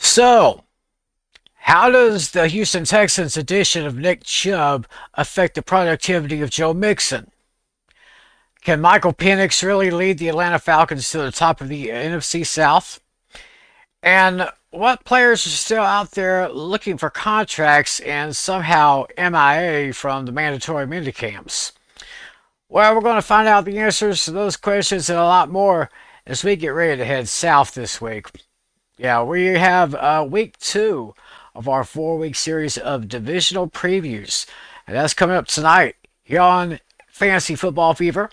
So, how does the Houston Texans addition of Nick Chubb affect the productivity of Joe Mixon? Can Michael Penix really lead the Atlanta Falcons to the top of the NFC South? And what players are still out there looking for contracts and somehow MIA from the mandatory minicamps? Well, we're going to find out the answers to those questions and a lot more as we get ready to head south this week. Yeah, we have week two of our 4 week series of divisional previews. And that's coming up tonight here on Fantasy Football Fever,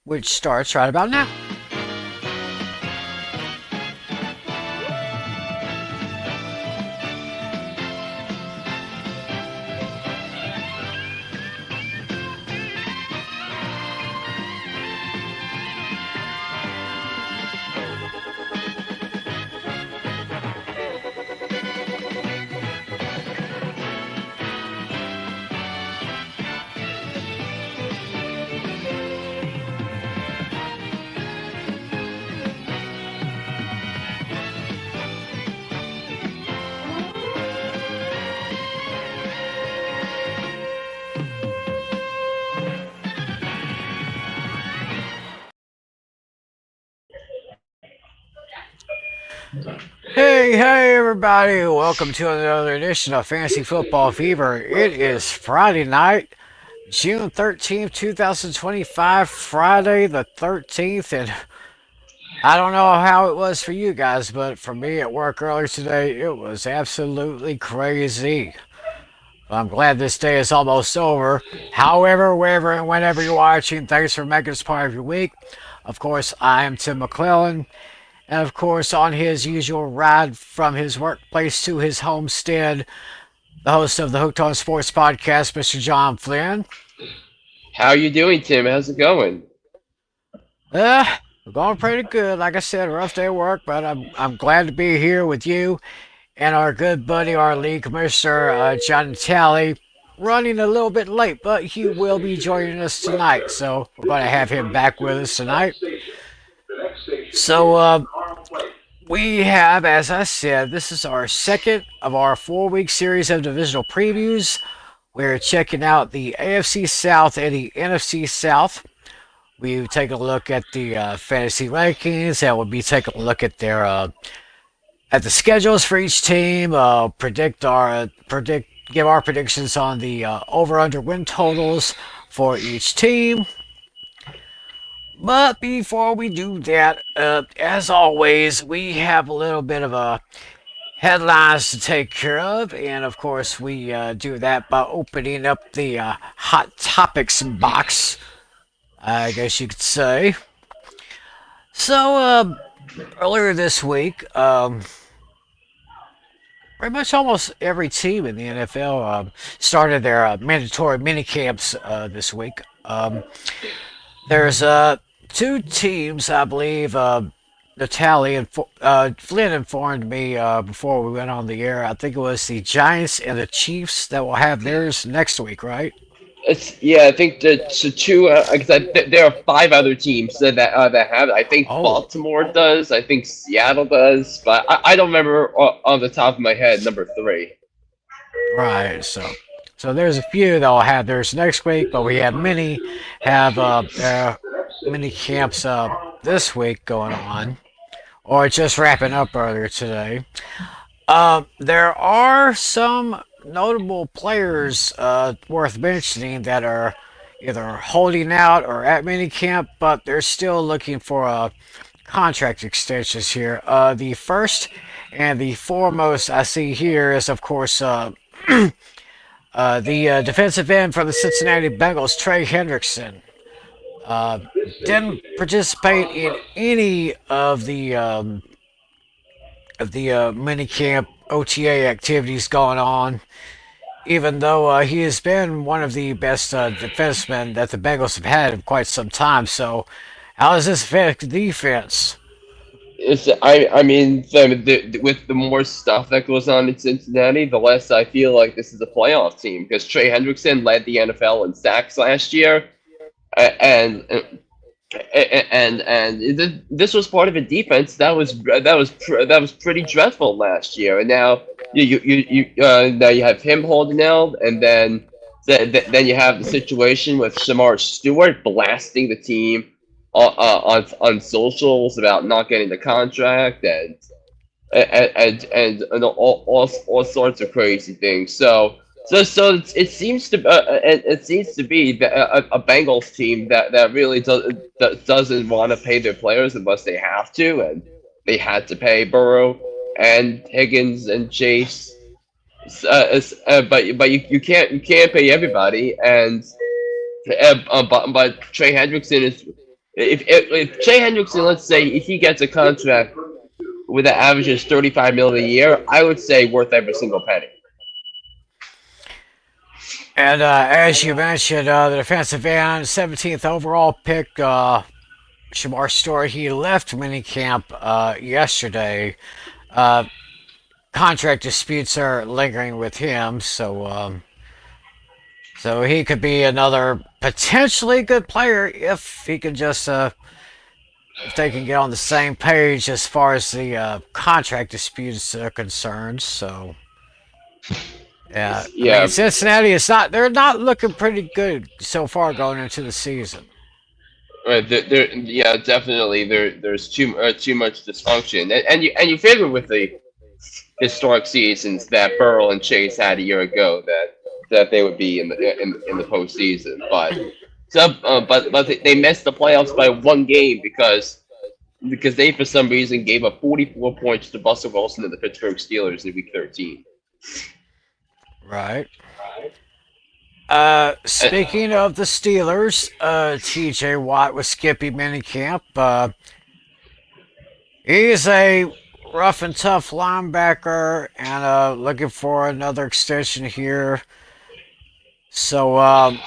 which starts right about now. Hey, everybody. Welcome to another edition of Fantasy Football Fever. It is Friday night, June 13th, 2025, Friday the 13th. And I don't know how it was for you guys, but for me at work earlier today, it was absolutely crazy. I'm glad this day is almost over. However, wherever and whenever you're watching, thanks for making this part of your week. Of course, I am Tim McClellan. And of course, on his usual ride from his workplace to his homestead, the host of the Hooked on Sports podcast, Mr. John Flynn. How you doing, Tim? How's it going? We're going pretty good. Like I said, rough day of work, but I'm glad to be here with you and our good buddy, our league commissioner, John Talley. Running a little bit late, but he will be joining us tonight, so we're going to have him back with us tonight. So, we have, as I said, this is our second of our 4 week series of divisional previews. We're checking out the AFC South and the NFC South. We've taken a look at the fantasy rankings, and we'll be taking a look at their at the schedules for each team. Give our predictions on the over/under win totals for each team. But before we do that, as always, we have a little bit of a headlines to take care of, and of course we do that by opening up the hot topics box, I guess you could say. So earlier this week, pretty much almost every team in the NFL started their mandatory minicamps this week. There's two teams, I believe. Natalie and Flynn informed me before we went on the air. I think it was the Giants and the Chiefs that will have theirs next week, right? I think the two. There are five other teams that have it. I think Oh, Baltimore does. I think Seattle does, but I don't remember on the top of my head number three. right. So there's a few that will have theirs next week, but we have many have their mini camps this week going on, or just wrapping up earlier today. There are some notable players worth mentioning that are either holding out or at minicamp, but they're still looking for contract extensions here. The first and the foremost I see here is, of course, the defensive end from the Cincinnati Bengals, Trey Hendrickson. Uh, didn't participate in any of the minicamp OTA activities going on, even though he has been one of the best defensemen that the Bengals have had in quite some time. So, how does this affect the defense? I mean, with the more stuff that goes on in Cincinnati, the less I feel like this is a playoff team because Trey Hendrickson led the NFL in sacks last year, and This was part of a defense that was pretty dreadful last year, and now now you have him holding out, and then you have the situation with Shamar Stewart blasting the team on socials about not getting the contract and all sorts of crazy things. It seems to it seems to be a Bengals team that really doesn't want to pay their players unless they have to, and they had to pay Burrow and Higgins and Chase. But you can't pay everybody, and but Trey Hendrickson is if Trey Hendrickson, let's say if he gets a contract with an average of 35 million a year, I would say worth every single penny. And as you mentioned, the defensive end, 17th overall pick, Shamar Stewart, he left minicamp yesterday. Uh, Contract disputes are lingering with him, so he could be another potentially good player if he can just if they can get on the same page as far as the contract disputes are concerned. So yeah, I mean Yeah, Cincinnati is not they're not looking pretty good so far going into the season. right. Yeah, definitely. There's too much dysfunction, and you figure with the historic seasons that Burrow and Chase had a year ago that they would be in the postseason, but they missed the playoffs by one game because they for some reason gave up 44 points to Russell Wilson and the Pittsburgh Steelers in Week 13. Right. Speaking of the Steelers, T.J. Watt with Skippy minicamp. He's a rough and tough linebacker, and looking for another extension here. So, of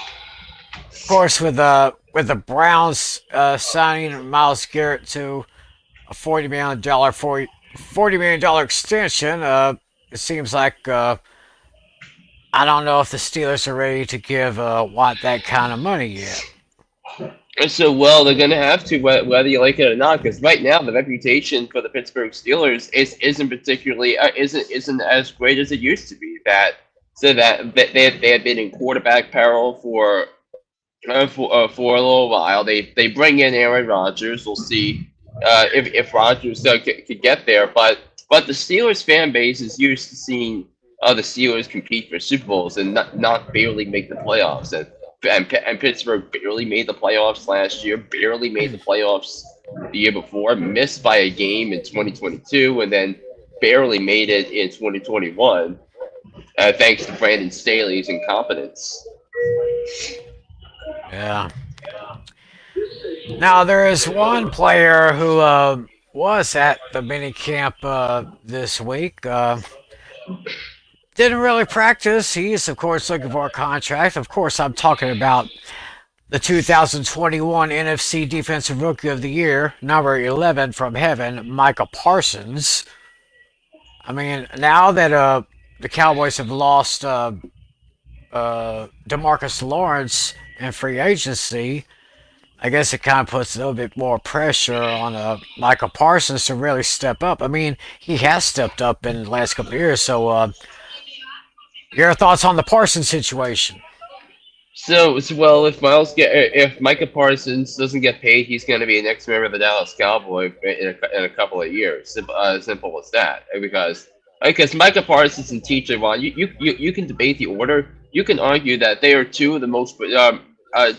course, with the Browns signing Miles Garrett to a $40 million extension, it seems like I don't know if the Steelers are ready to give Watt that kind of money yet. And so, well, they're going to have to, whether you like it or not, because right now the reputation for the Pittsburgh Steelers isn't particularly isn't as great as it used to be. That they had been in quarterback peril for a little while. They bring in Aaron Rodgers. We'll see if Rodgers could get there. But the Steelers fan base is used to seeing the Steelers compete for Super Bowls and not barely make the playoffs. And Pittsburgh barely made the playoffs last year, barely made the playoffs the year before, missed by a game in 2022, and then barely made it in 2021, thanks to Brandon Staley's incompetence. Yeah. Now there is one player who was at the mini camp this week. Didn't really practice. He's of course looking for a contract. Of course, I'm talking about the 2021 NFC Defensive Rookie of the Year, number 11 from heaven, Micah Parsons. I mean, now that the Cowboys have lost Demarcus Lawrence in free agency, I guess it kind of puts a little bit more pressure on Michael Parsons to really step up. I mean, he has stepped up in the last couple of years. So, your thoughts on the Parsons situation? Well, if Micah Parsons doesn't get paid, he's going to be the next member of the Dallas Cowboy in a couple of years. Simple as that. Because Micah Parsons and T.J. Watt, you can debate the order. You can argue that they are two of the most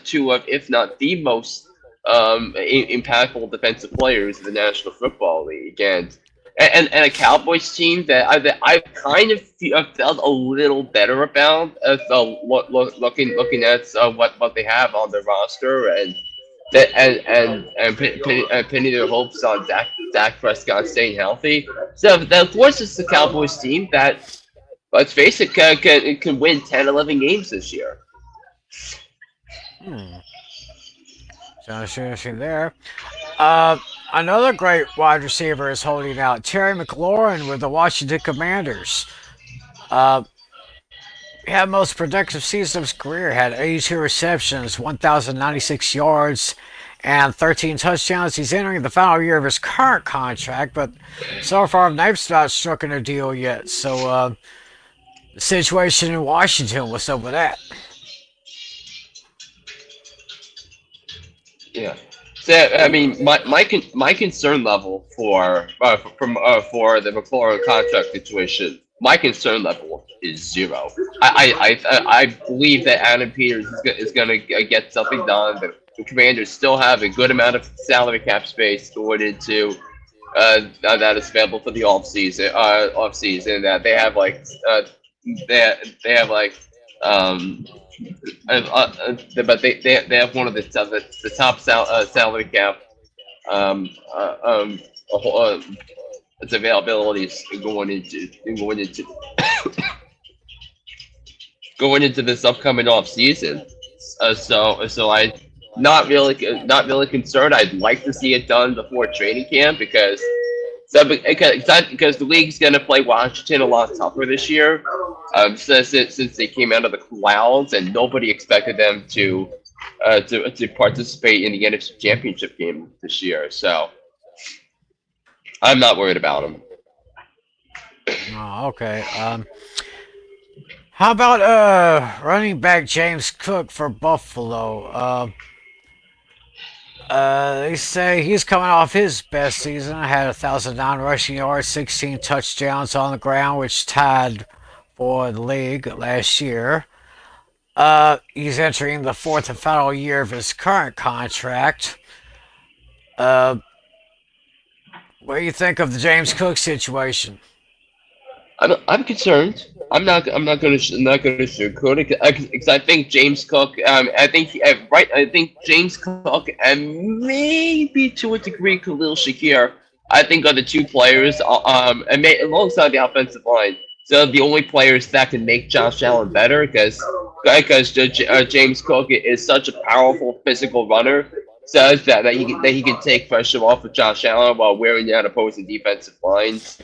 two of, if not the most impactful defensive players in the National Football League, and a Cowboys team that I kind of felt a little better about as looking at what they have on their roster and pinning their hopes on Dak Prescott staying healthy. So that of course it's the Cowboys team that, let's face it, can win 10, 11 games this year. Hmm. Sounds interesting there. Another great wide receiver is holding out. Terry McLaurin with the Washington Commanders. Uh, he had most productive season of his career. Had 82 receptions, 1,096 yards, and 13 touchdowns. He's entering the final year of his current contract, but so far they've not struck a deal yet. So the situation in Washington, what's up with that? Yeah. So I mean, my concern level for the McLaurin contract situation, my concern level is zero. I believe that Adam Peters is going to get something done. The Commanders still have a good amount of salary cap space going into that is available for the off season. That they have like they have like um but they have one of the top salary cap um uh, um its availabilities going into this upcoming off season. So I not really concerned. I'd like to see it done before training camp because the league's going to play Washington a lot tougher this year. Since they came out of the clouds and nobody expected them to participate in the NFC Championship game this year. So I'm not worried about them. Oh, okay. How about running back James Cook for Buffalo? They say he's coming off his best season. I had 1,009 rushing yards, 16 touchdowns on the ground, which tied for the league last year. He's entering the fourth and final year of his current contract. Uh, what do you think of the James Cook situation? I'm concerned. Not going to sugarcoat it because I think James Cook. I think James Cook and maybe to a degree Khalil Shakir. I think are the two players. Alongside the offensive line. So the only players that can make Josh Allen better because James Cook is such a powerful physical runner. So that he can take pressure off of Josh Allen while wearing down opposing defensive lines.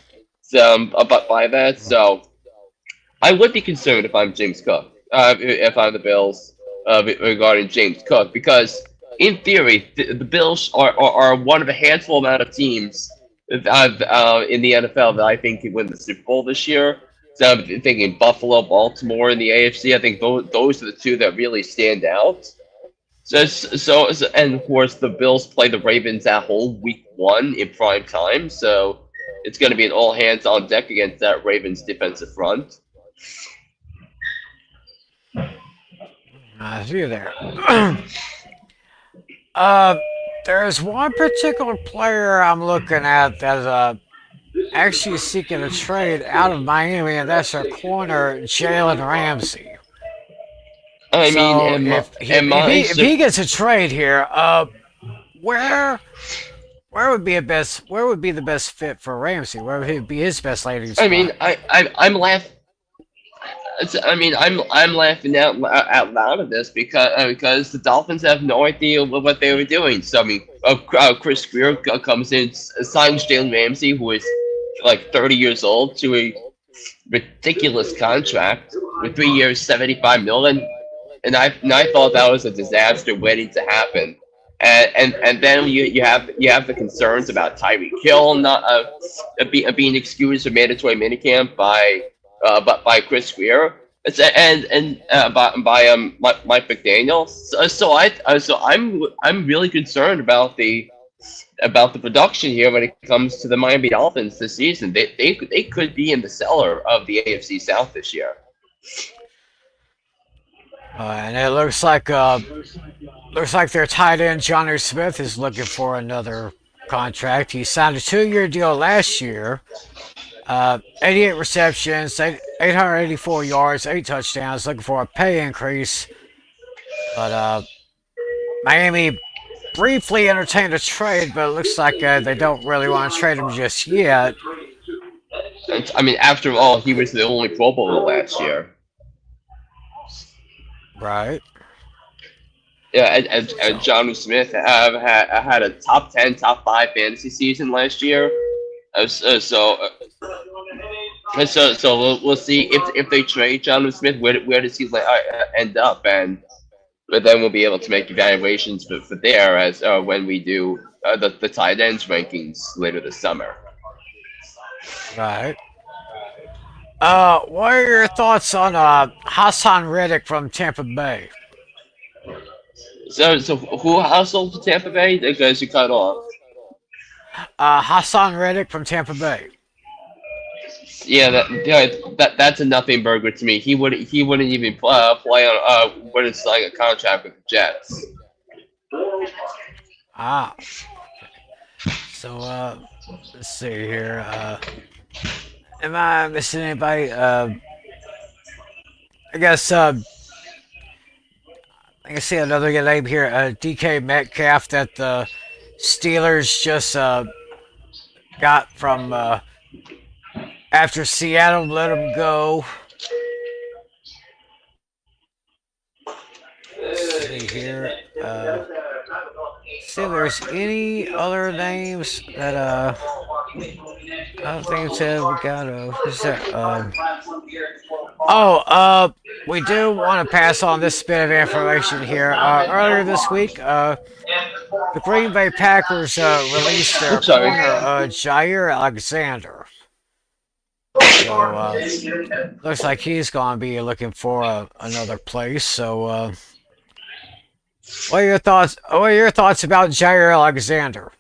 But by that, so I would be concerned if I'm James Cook, if I'm the Bills, regarding James Cook, because in theory, the Bills are one of a handful amount of teams in the NFL that I think can win the Super Bowl this year. So I'm thinking Buffalo, Baltimore in the AFC. I think those are the two that really stand out. And of course, the Bills play the Ravens at home week 1 in prime time. So it's going to be an all hands on deck against that Ravens defensive front. I see you there. uh, there's one particular player I'm looking at that's actually seeking a trade out of Miami, and that's our corner, Jalen Ramsey. I mean, So if he gets a trade here, where where would be the best fit for Ramsey? Where would he be his best landing I mean, spot? I'm laughing. I'm laughing out loud at this because the Dolphins have no idea what they were doing. So I mean, Chris Greer comes in, signs Jalen Ramsey, who is like 30 years old, to a ridiculous contract with 3 years, 75 million, and I thought that was a disaster waiting to happen. And then you have the concerns about Tyreek Hill not being excused from mandatory minicamp by Chris Greer. Mike McDaniel. I'm really concerned about the production here when it comes to the Miami Dolphins this season. They could be in the cellar of the AFC South this year. And it looks like their tight end Johnny Smith is looking for another contract. He signed a 2-year deal last year. 88 receptions, 884 yards, 8 touchdowns. Looking for a pay increase, but Miami briefly entertained a trade, but it looks like they don't really want to trade him just yet. I mean, after all, he was the only Pro Bowler last year. Right. Yeah, and So John Smith had a top 10, top 5 fantasy season last year. Uh, so so we'll see if they trade John Smith, where does he end up? but then we'll be able to make evaluations for there as when we do the tight ends rankings later this summer. Right. What are your thoughts on Hassan Reddick from Tampa Bay? So who hustled to Tampa Bay? The guys you cut off. Hassan Reddick from Tampa Bay. Yeah, that's a nothing burger to me. He wouldn't even play on wouldn't sign a contract with the Jets. Ah, so let's see here. Am I missing anybody? I guess I can see another name here. DK Metcalf that the Steelers just got from after Seattle let him go. Let's see here. See if there's any other names that I don't think it said we got who's that? Oh, we do want to pass on this bit of information here. Earlier this week, the Green Bay Packers released their Oops, sorry. corner, Jair Alexander. So looks like he's going to be looking for another place. So, what are your thoughts? What are your thoughts about Jair Alexander?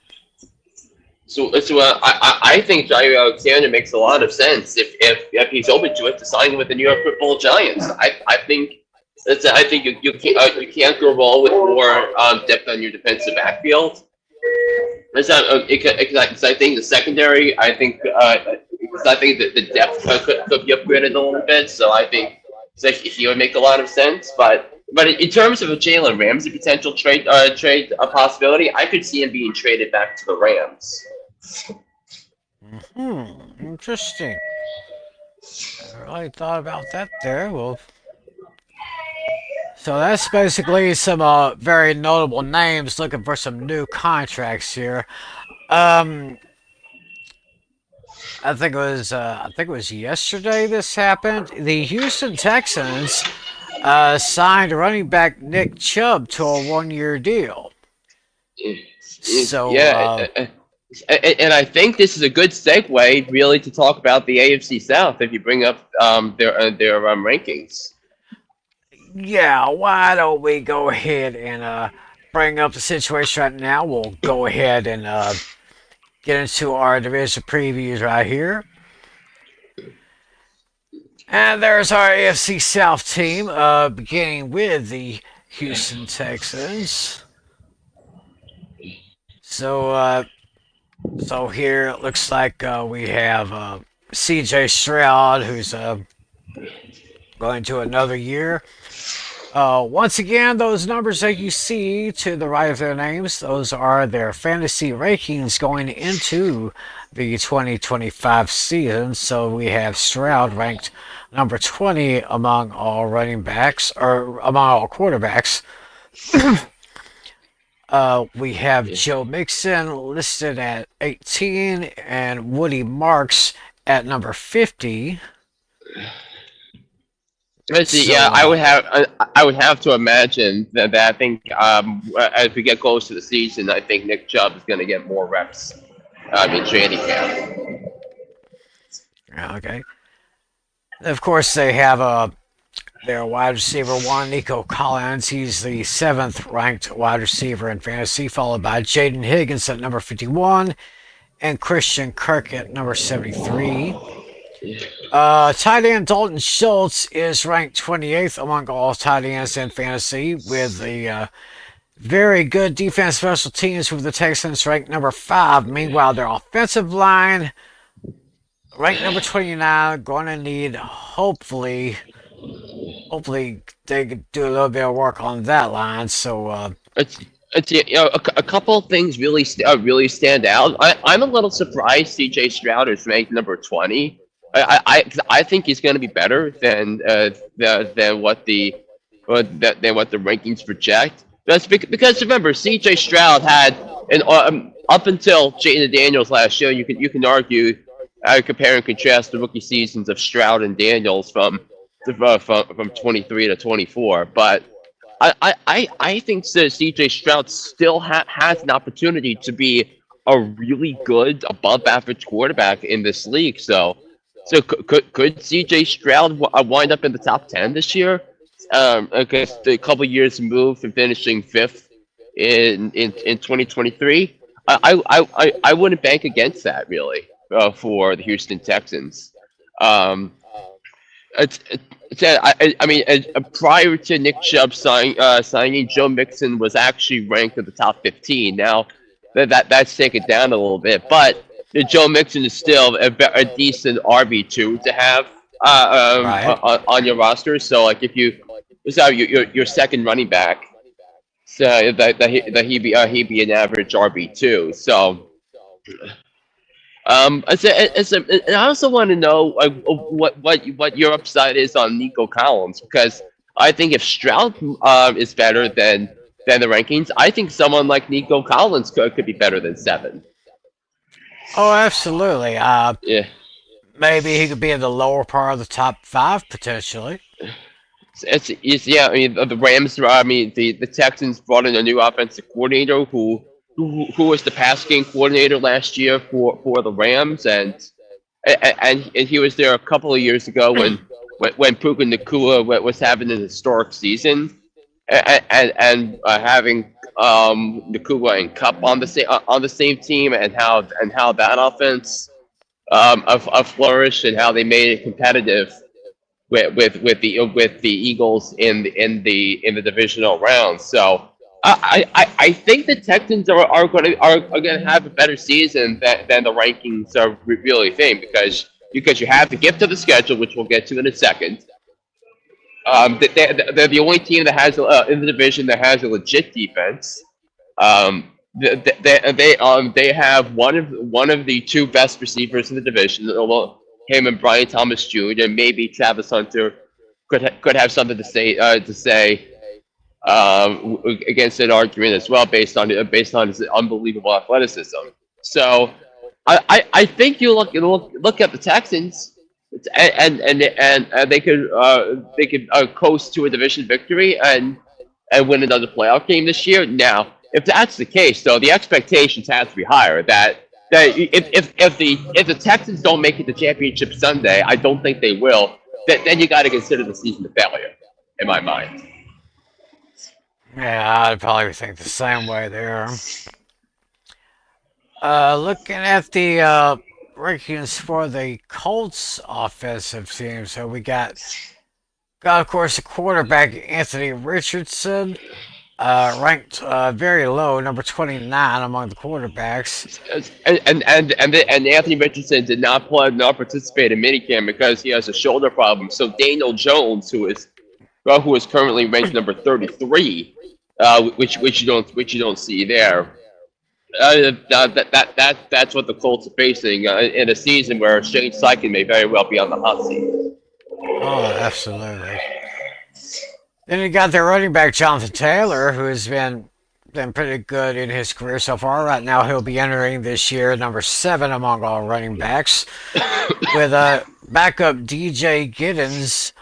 I think Jair Alexander makes a lot of sense if he's open to it to sign with the New York Football Giants. I think you can't go wrong with more depth on your defensive backfield. Because I think the secondary, I think that the depth could be upgraded a little bit. So I think he would make a lot of sense. But in terms of a Jalen Ramsey potential trade a possibility, I could see him being traded back to the Rams. Interesting. I really thought about that there. Well, so that's basically some very notable names looking for some new contracts here. Um, I think it was yesterday this happened. The Houston Texans signed running back Nick Chubb to a 1 year deal. So Yeah, and I think this is a good segue, really, to talk about the AFC South if you bring up their rankings. yeah, why don't we go ahead and bring up the situation right now? We'll go ahead and get into our division previews right here. And there's our AFC South team, beginning with the Houston Texans. So, so here it looks like we have C.J. Stroud, who's going to another year. Once again, those numbers that you see to the right of their names, those are their fantasy rankings going into the 2025 season. So we have Stroud ranked number 20 among all running backs, or among all quarterbacks. We have Joe Mixon listed at 18 and Woody Marks at number 50. Let's see. So, Yeah, I would have to imagine that I think as we get close to the season, I think Nick Chubb is going to get more reps in training camp. okay. Of course, they have their wide receiver one, Nico Collins. He's the 7th ranked wide receiver in fantasy, followed by Jaden Higgins at number 51 and Christian Kirk at number 73. Tight end Dalton Schultz is ranked 28th among all tight ends in fantasy, with the very good defense special teams with the Texans ranked number 5. Meanwhile, their offensive line ranked number 29, going to need hopefully they could do a little bit of work on that line. So A couple of things really stand out. I'm a little surprised C.J. Stroud is ranked number 20. I think he's going to be better than what the rankings project. That's because remember C.J. Stroud had up until Jaden Daniels last year. You can argue compare and contrast the rookie seasons of Stroud and Daniels from 23 to 24, but I think that CJ Stroud still has an opportunity to be a really good above average quarterback in this league. So could CJ Stroud wind up in the top 10 this year? Because the couple years moved from finishing fifth in 2023. I wouldn't bank against that really for the Houston Texans. Um, I mean, prior to Nick Chubb signing, Joe Mixon was actually ranked in the top 15. Now, that's taken down a little bit, but Joe Mixon is still a decent RB2 to have Right. on your roster. So, like, if you so your second running back, so he'd be an average RB2. So, and I also want to know what your upside is on Nico Collins because I think if Stroud is better than the rankings, I think someone like Nico Collins could be better than seven. Oh, absolutely. Yeah, Maybe he could be in the lower part of the top five potentially. it's yeah. I mean the Rams. I mean the Texans brought in a new offensive coordinator who was the pass game coordinator last year for the Rams and he was there a couple of years ago when Puka Nakua was having an historic season, and having Nakua and Cup on the same team, and how that offense flourished and how they made it competitive with the Eagles in the divisional round. So. I think the Texans are going to have a better season than the rankings are really think because you have the gift of the schedule, which we'll get to in a second. They're the only team that has in the division that has a legit defense. They have one of the two best receivers in the division. Well, him and Brian Thomas Jr. and maybe Travis Hunter could have something to say against an argument as well based on his unbelievable athleticism. So I think you look at the Texans and they could coast to a division victory and win another playoff game this year. Now, if that's the case, though, the expectations have to be higher. That if the Texans don't make it to championship Sunday, I don't think they will. Then you got to consider the season a failure, in my mind. Yeah, I'd probably think the same way there. Looking at the rankings for the Colts offensive team, so we got of course the quarterback Anthony Richardson, ranked very low, number 29 among the quarterbacks. And Anthony Richardson did not participate in minicamp because he has a shoulder problem. So Daniel Jones, who is currently ranked number 33, which you don't see there. That's what the Colts are facing in a season where Shane Steichen may very well be on the hot seat. Oh, absolutely. Then you got their running back Jonathan Taylor, who has been pretty good in his career so far. Right now, he'll be entering this year number 7 among all running backs, with backup DJ Giddens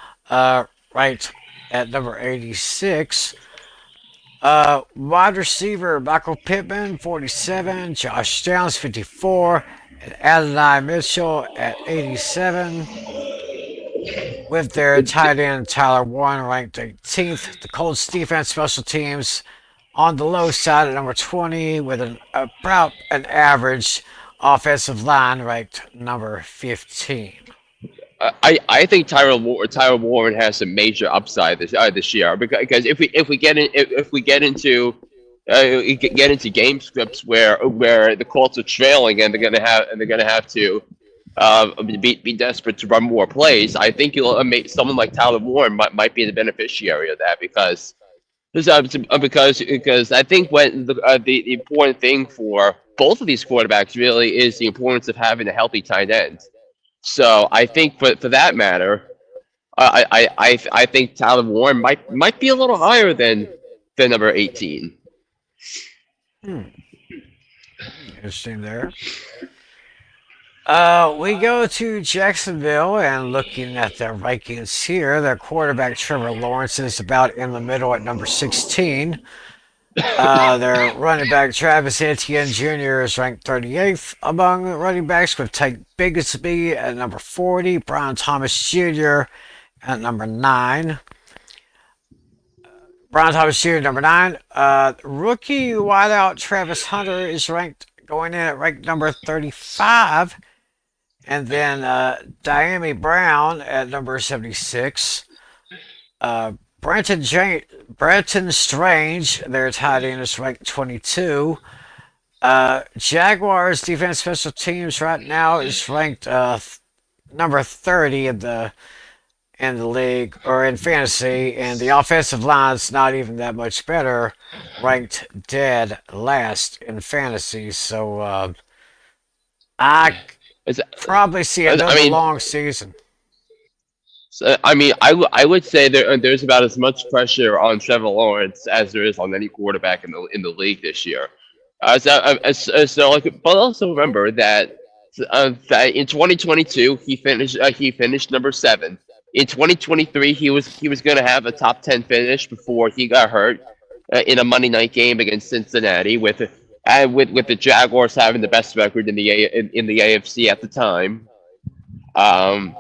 right at number 86. Wide receiver Michael Pittman, 47. Josh Downs, 54. And Adonai Mitchell at 87. With their tight end Tyler Warren ranked 18th. The Colts defense special teams on the low side at number 20 with about an average offensive line ranked number 15. I think Tyler Warren has a major upside this year because if we get into game scripts where the Colts are trailing and they're gonna have to be desperate to run more plays, I think you'll make someone like Tyler Warren might be the beneficiary of that because I think when the important thing for both of these quarterbacks really is the importance of having a healthy tight end. So I think for that matter, I think Tyler Warren might be a little higher than number 18. Hmm. Interesting there. We go to Jacksonville and looking at their rankings here, their quarterback Trevor Lawrence is about in the middle at number 16. Their running back Travis Etienne Jr. is ranked 38th among running backs with Tank Bigsby at number 40, Brian Thomas Jr. at number 9. Brian Thomas Jr. number 9. Rookie wideout Travis Hunter is ranked going in at rank number 35. And then Diami Brown at number 76. Uh, Brenton Strange, their tight end, is ranked 22. Jaguars defense special teams right now is ranked number 30 in the league or in fantasy, and the offensive line's not even that much better, ranked dead last in fantasy. So I It's, probably see I another mean, long season. so, I mean, I would say there's about as much pressure on Trevor Lawrence as there is on any quarterback in the league this year. So like, but also remember that in 2022 he finished number 7. In 2023 he was going to have a top 10 finish before he got hurt in a Monday night game against Cincinnati with the Jaguars having the best record in the AFC at the time. Um,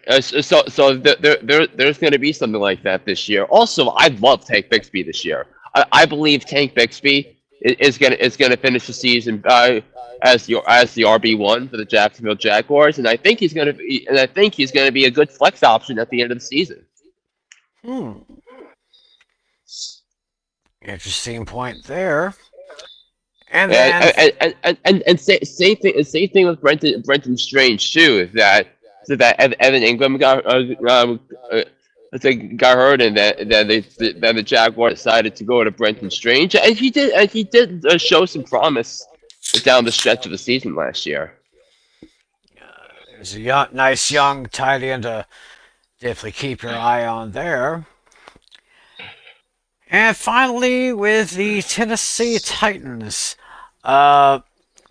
there's going to be something like that this year. Also, I love Tank Bixby this year. I believe Tank Bixby is gonna finish the season as the RB1 for the Jacksonville Jaguars, and I think he's gonna be a good flex option at the end of the season. Hmm, interesting point there. And then, Same thing with Brenton Strange too. That Evan Ingram got hurt, and then the Jaguars decided to go to Brenton Strange, and he did show some promise down the stretch of the season last year. there's a nice young tight end to definitely keep your eye on there. And finally, with the Tennessee Titans, of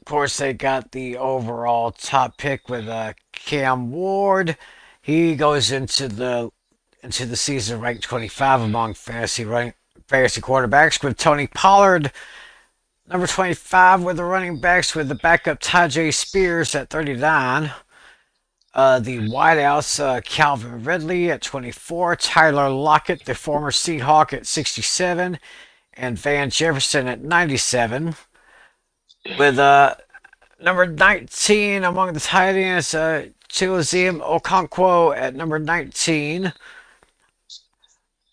course, they got the overall top pick with Cam Ward. He goes into the season ranked 25 among fantasy quarterbacks, with Tony Pollard number 25 with the running backs, with the backup Tajay Spears at 39. The wideouts, Calvin Ridley at 24, Tyler Lockett, the former Seahawk, at 67, and Van Jefferson at 97. With number 19 among the tight ends, Chiloziem Okonkwo at number 19.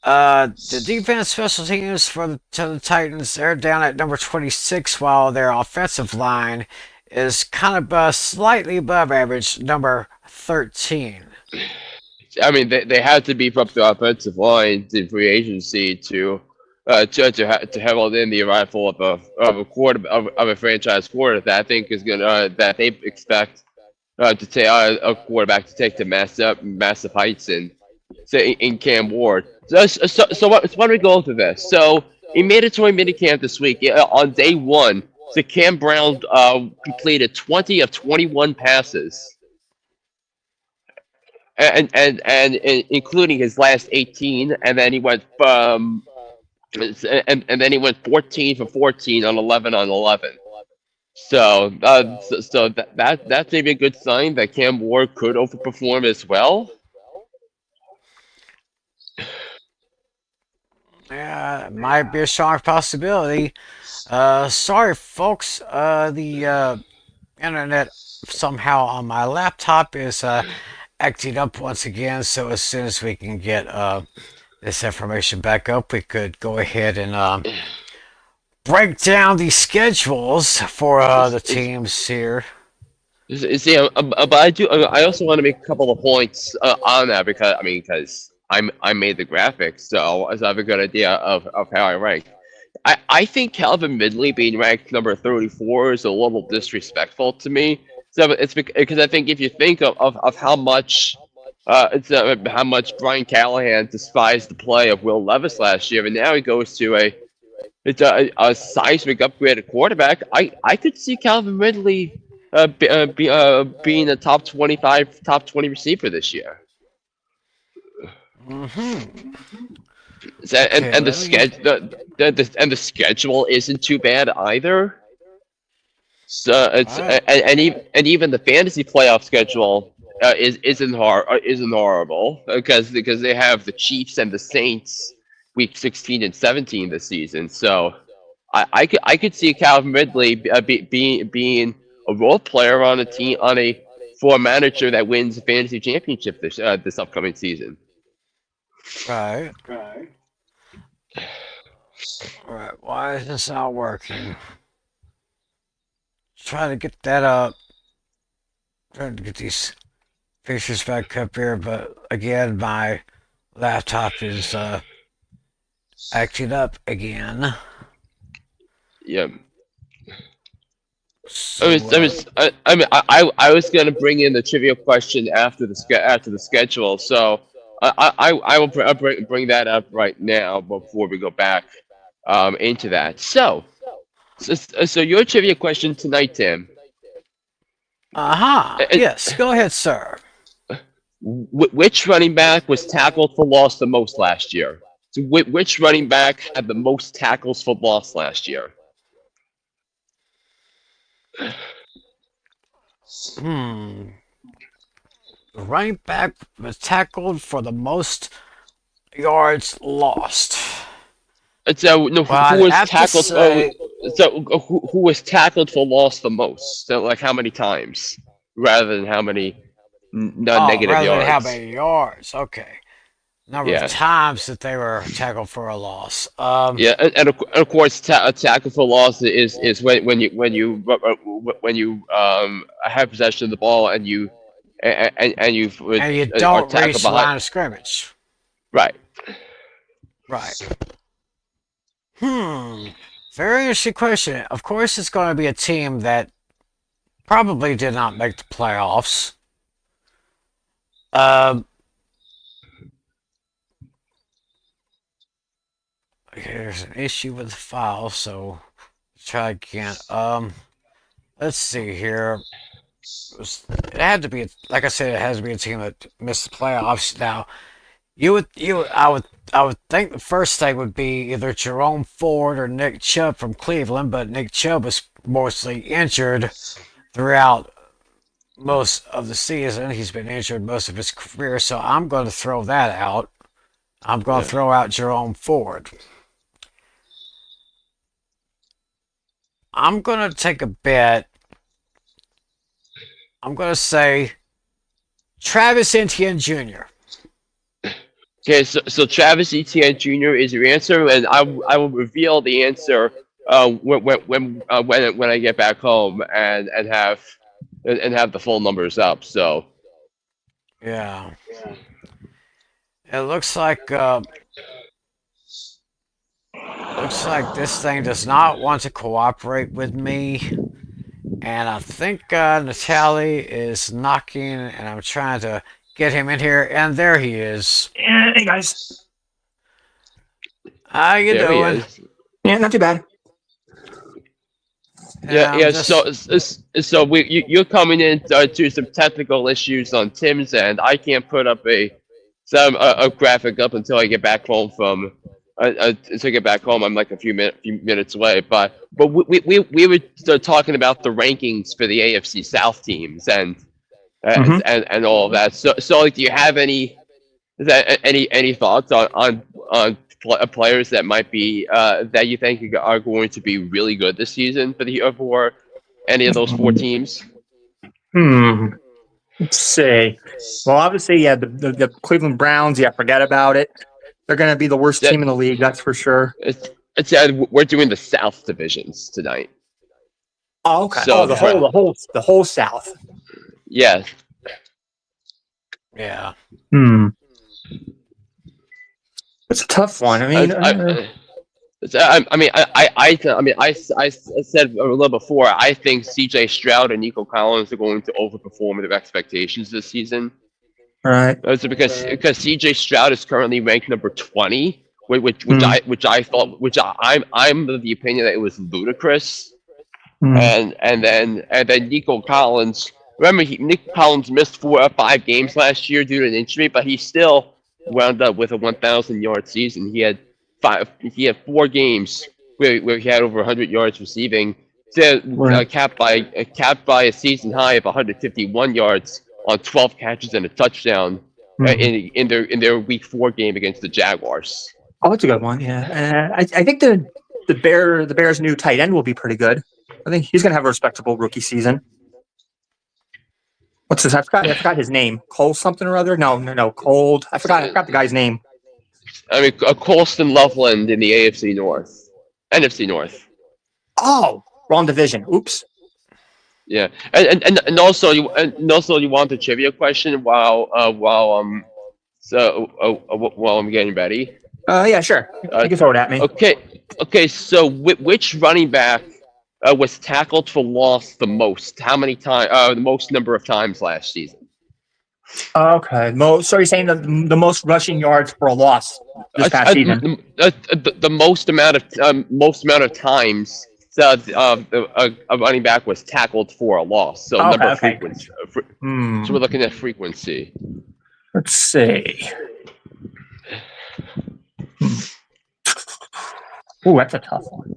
The defense special teams for the Titans, they're down at number 26, while their offensive line is kind of slightly above average, number 13. I mean, they had to beef up the offensive line in free agency to herald in the arrival of a franchise quarter that I think is gonna that they expect to take a quarterback to take to massive heights in Cam Ward. So why don't we go into this? So in mandatory minicamp this week, on day one, so Cam Brown completed 20 of 21 passes, and including his last 18, and then he went and then he went 14 for 14 on 11 on 11. So that's maybe a good sign that Cam Ward could overperform as well. Yeah, it might be a strong possibility. Sorry, folks. The internet somehow on my laptop is acting up once again. So as soon as we can get this information back up, we could go ahead and break down the schedules for the teams here. See, but I also want to make a couple of points on that because I made the graphics, so I have a good idea of how I rank. I think Calvin Ridley being ranked number 34 is a little disrespectful to me. So it's because I think if you think of how much Brian Callahan despised the play of Will Levis last year, and now he goes to a seismic upgraded quarterback. I could see Calvin Ridley being a top 25, top 20 receiver this year. Mm-hmm. And Okay, and the let me. schedule and the schedule isn't too bad either. So All it's right. and even the fantasy playoff schedule isn't horrible because they have the Chiefs and the Saints week 16 and 17 this season. So I could see Calvin Ridley being a role player on a team on a for a manager that wins a fantasy championship this upcoming season. Right. All right. Why is this not working? Trying to get that up. Trying to get these pictures back up here, but again, my laptop is acting up again. Yeah. So, I was gonna bring in the trivia question after the schedule, so I will bring that up right now before we go back into that. So your trivia question tonight, Tim. aha, Uh, yes, go ahead, sir. which running back was tackled for loss the most last year? So which running back had the most tackles for loss last year? Hmm. The running back was tackled for the most yards lost. So no, Well, who I'd was have to tackled? say, Who was tackled for loss the most? So like how many times, rather than how many oh, non-negative rather than how yards? many yards. Okay. Number of Yeah, times that they were tackled for a loss. yeah, and of course, a tackle for loss is when you have possession of the ball and you And you are don't tackled reach the behind. line of scrimmage. Right. Right. Hmm. Very interesting question. Of course, it's going to be a team that probably did not make the playoffs. Um, okay, there's an issue with the file, so let's try again. Let's see here. It had to be, like I said, it has to be a team that missed the playoffs. Now, I would think the first thing would be either Jerome Ford or Nick Chubb from Cleveland, but Nick Chubb was mostly injured throughout most of the season. He's been injured most of his career, so I'm going to throw that out. I'm going to Yeah. throw out Jerome Ford. I'm going to take a bet. I'm going to say Travis Etienne Jr. Okay, so Travis Etienne Jr. is your answer, and I will reveal the answer when I get back home and have the full numbers up. So Yeah. It looks like this thing does not want to cooperate with me. And I think Natalie is knocking, and I'm trying to get him in here. And there he is. Yeah, hey guys. How you there he doing? is. Yeah, not too bad. And Yeah, I'm yeah. just You're coming in to some technical issues on Tim's end. I can't put up a graphic up until I get back home from. Until I get back home, I'm like a few minutes away. But we were talking about the rankings for the AFC South teams Hmm. and all of that. So like, do you have any thoughts on players that might be that you think are going to be really good this season for any of those four teams? Hmm. Let's see. Well, obviously, yeah, the Cleveland Browns. Yeah, forget about it. They're going to be the worst That team in the league. That's for sure. we're doing the South divisions tonight. Oh, okay. So Oh, the yeah, the whole South. yeah. yeah. Hmm. It's a tough one. I mean, I said a little before. I think C.J. Stroud and Nico Collins are going to overperform their expectations this season. right. Because C.J. Stroud is currently ranked number 20, Hmm. which I'm of the opinion that it was ludicrous. Mm. and then Nico Collins. Remember, Nico Collins missed 4 or 5 games last year due to an injury, but he still wound up with a 1,000-yard season. He had 4 games where he had over 100 yards receiving, Right. capped by a season high of 151 yards on 12 catches and a touchdown Mhm. in their Week 4 game against the Jaguars. Oh, that's a good one. Yeah, I think the Bears' new tight end will be pretty good. I think he's going to have a respectable rookie season. What's his? I forgot his name. Cole something or other. No. Cold. I forgot the guy's name. I mean, Colston Loveland in the AFC North, NFC North. Oh, wrong division. Oops. Yeah, and also you want the trivia question while I'm getting ready. Yeah, sure. Uh, You can throw it at me. okay. So which running back was tackled for loss the most? How many times? The most number of times last season. Okay. So you're saying the most rushing yards for a loss this past season? The most amount of times a running back was tackled for a loss. So Okay, number of okay. frequency. Hmm. So we're looking at frequency. Let's see. Oh, that's a tough one.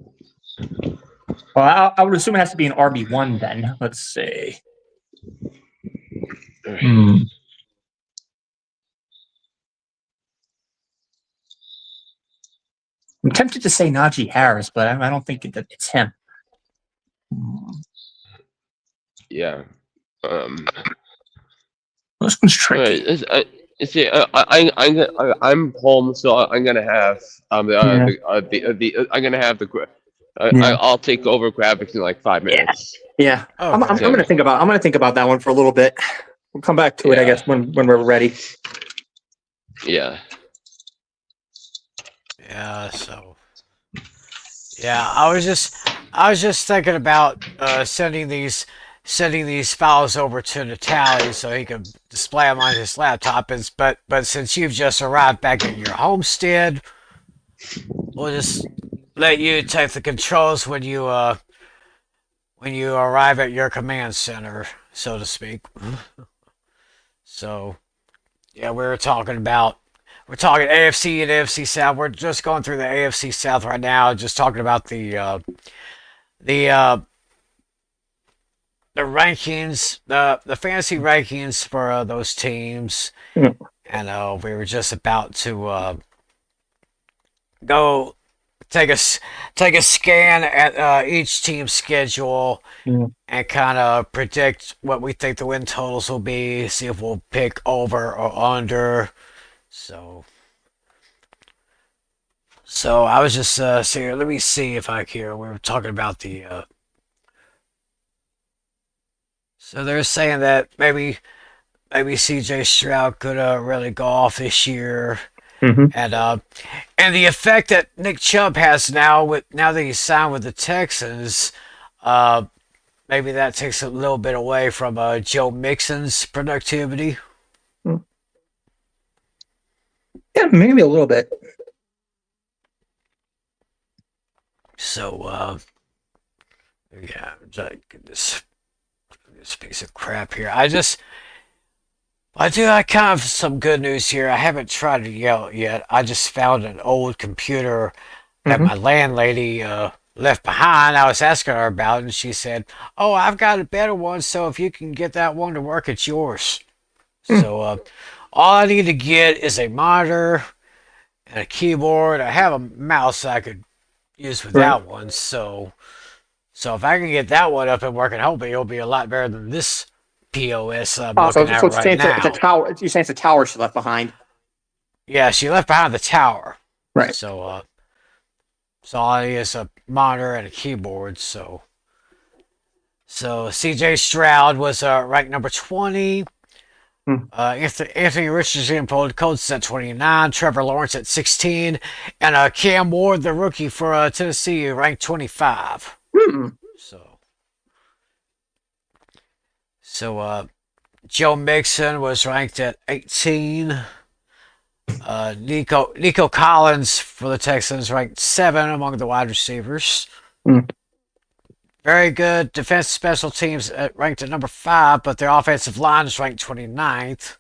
Well, I would assume it has to be an RB1 then. Let's see. Hmm. I'm tempted to say Najee Harris, but I don't think it's him. Yeah. This one's tricky. I'm home, so I'm gonna have I'm gonna have I'll take over graphics in like 5 minutes. Yeah. I'm Okay. gonna think about that one for a little bit. We'll come back to it, I Yeah. guess, when we're ready. Yeah. Yeah. So. Yeah, I was just thinking about sending these files over to Natalie so he could display them on his laptop. But since you've just arrived back in your homestead, we'll just let you take the controls when you arrive at your command center, so to speak. So yeah, we're talking AFC and AFC South. We're just going through the AFC South right now, just talking about the rankings, the fantasy rankings for those teams, Yeah. and we were just about to go take a scan at each team's schedule Yeah. and kind of predict what we think the win totals will be. See if we'll pick over or under. So I was just saying, let me see if I can. We were talking about the. So they're saying that maybe C.J. Stroud could really go off this year, Mm-hmm. and the effect that Nick Chubb has now that he's signed with the Texans, maybe that takes a little bit away from Joe Mixon's productivity. Yeah, maybe a little bit. So yeah, this piece of crap here. I kind of have some good news here. I haven't tried to yell yet. I just found an old computer that Mm-hmm. my landlady left behind. I was asking her about it, and she said, "Oh, I've got a better one. So if you can get that one to work, it's yours." So all I need to get is a monitor and a keyboard. I have a mouse I could use with Right. that one. So if I can get that one up and working, hopefully it'll be a lot better than this POS I'm looking at it's right saying now. it's a tower. You're saying it's a tower she left behind. Yeah, she left behind the tower. Right. So all I need is a monitor and a keyboard. So C.J. Stroud was ranked number 20. Hmm. Anthony Richardson pulled the Colts at 29. Trevor Lawrence at 16. And Cam Ward, the rookie for Tennessee, ranked 25. Hmm. So Joe Mixon was ranked at 18. Nico Collins for the Texans ranked 7 among the wide receivers. Hmm. Very good defense special teams ranked at number 5, but their offensive line is ranked 29th.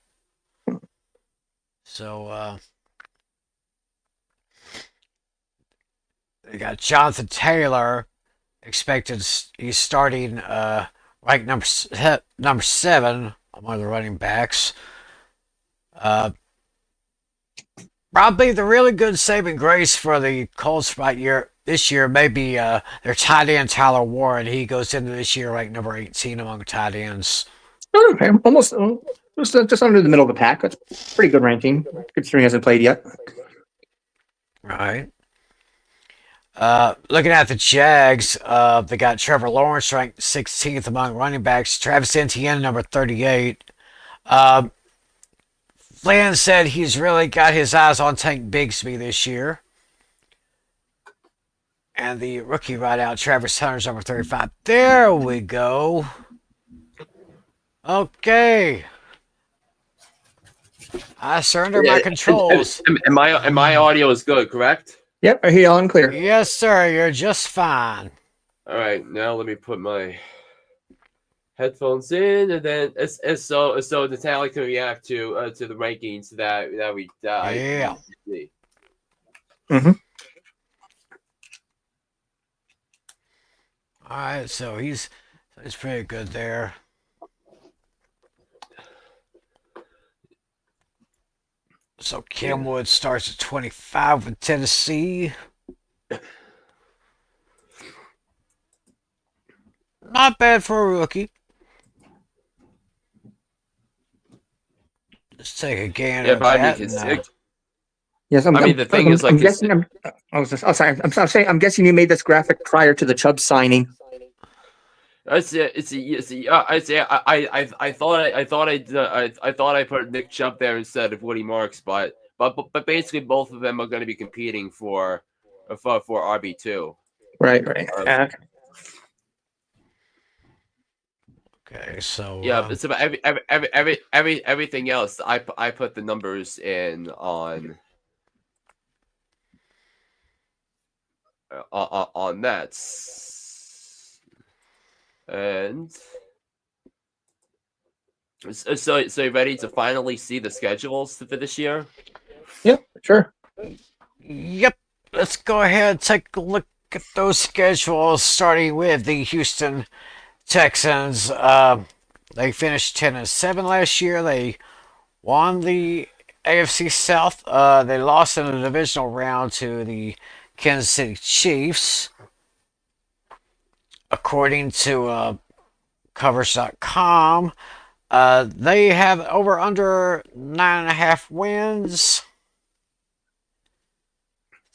So they got Jonathan Taylor expected. He's starting ranked number 7 among the running backs. Uh, Probably the really good saving grace for the Colts this year may be their tight end Tyler Warren. He goes into this year ranked number 18 among tight ends. Okay, almost just under the middle of the pack. That's pretty good ranking, considering he hasn't played yet. Right. Looking at the Jags, they got Trevor Lawrence ranked 16th among running backs. Travis Etienne number 38. Flynn said he's really got his eyes on Tank Bigsby this year. And the rookie wideout, Travis Hunter's number 35. There we go. Okay. I surrender my controls. And my audio is good, correct? Yep, I hear you all and clear. Yes, sir. You're just fine. All right, now let me put my headphones in, and then so Natalie can react to the rankings that we Yeah. see. Mm-hmm. All right, so he's pretty good there. So Kenwood starts at 25 with Tennessee. Not bad for a rookie. Let's take a gander Yeah, at but I that. mean, Yes, the thing is, like, I'm guessing. I'm guessing you made this graphic prior to the Chubb signing. I thought I put Nick Chubb there instead of Woody Marks, but basically both of them are going to be competing for RB2. Right. Okay, so yeah, it's about everything else. I put the numbers in on that. And so you ready to finally see the schedules for this year? Yep, sure. Yep, let's go ahead and take a look at those schedules, starting with the Houston Texans. They finished 10-7 last year. They won the AFC South. They lost in the divisional round to the Kansas City Chiefs. According to covers.com, they have over under 9.5 wins.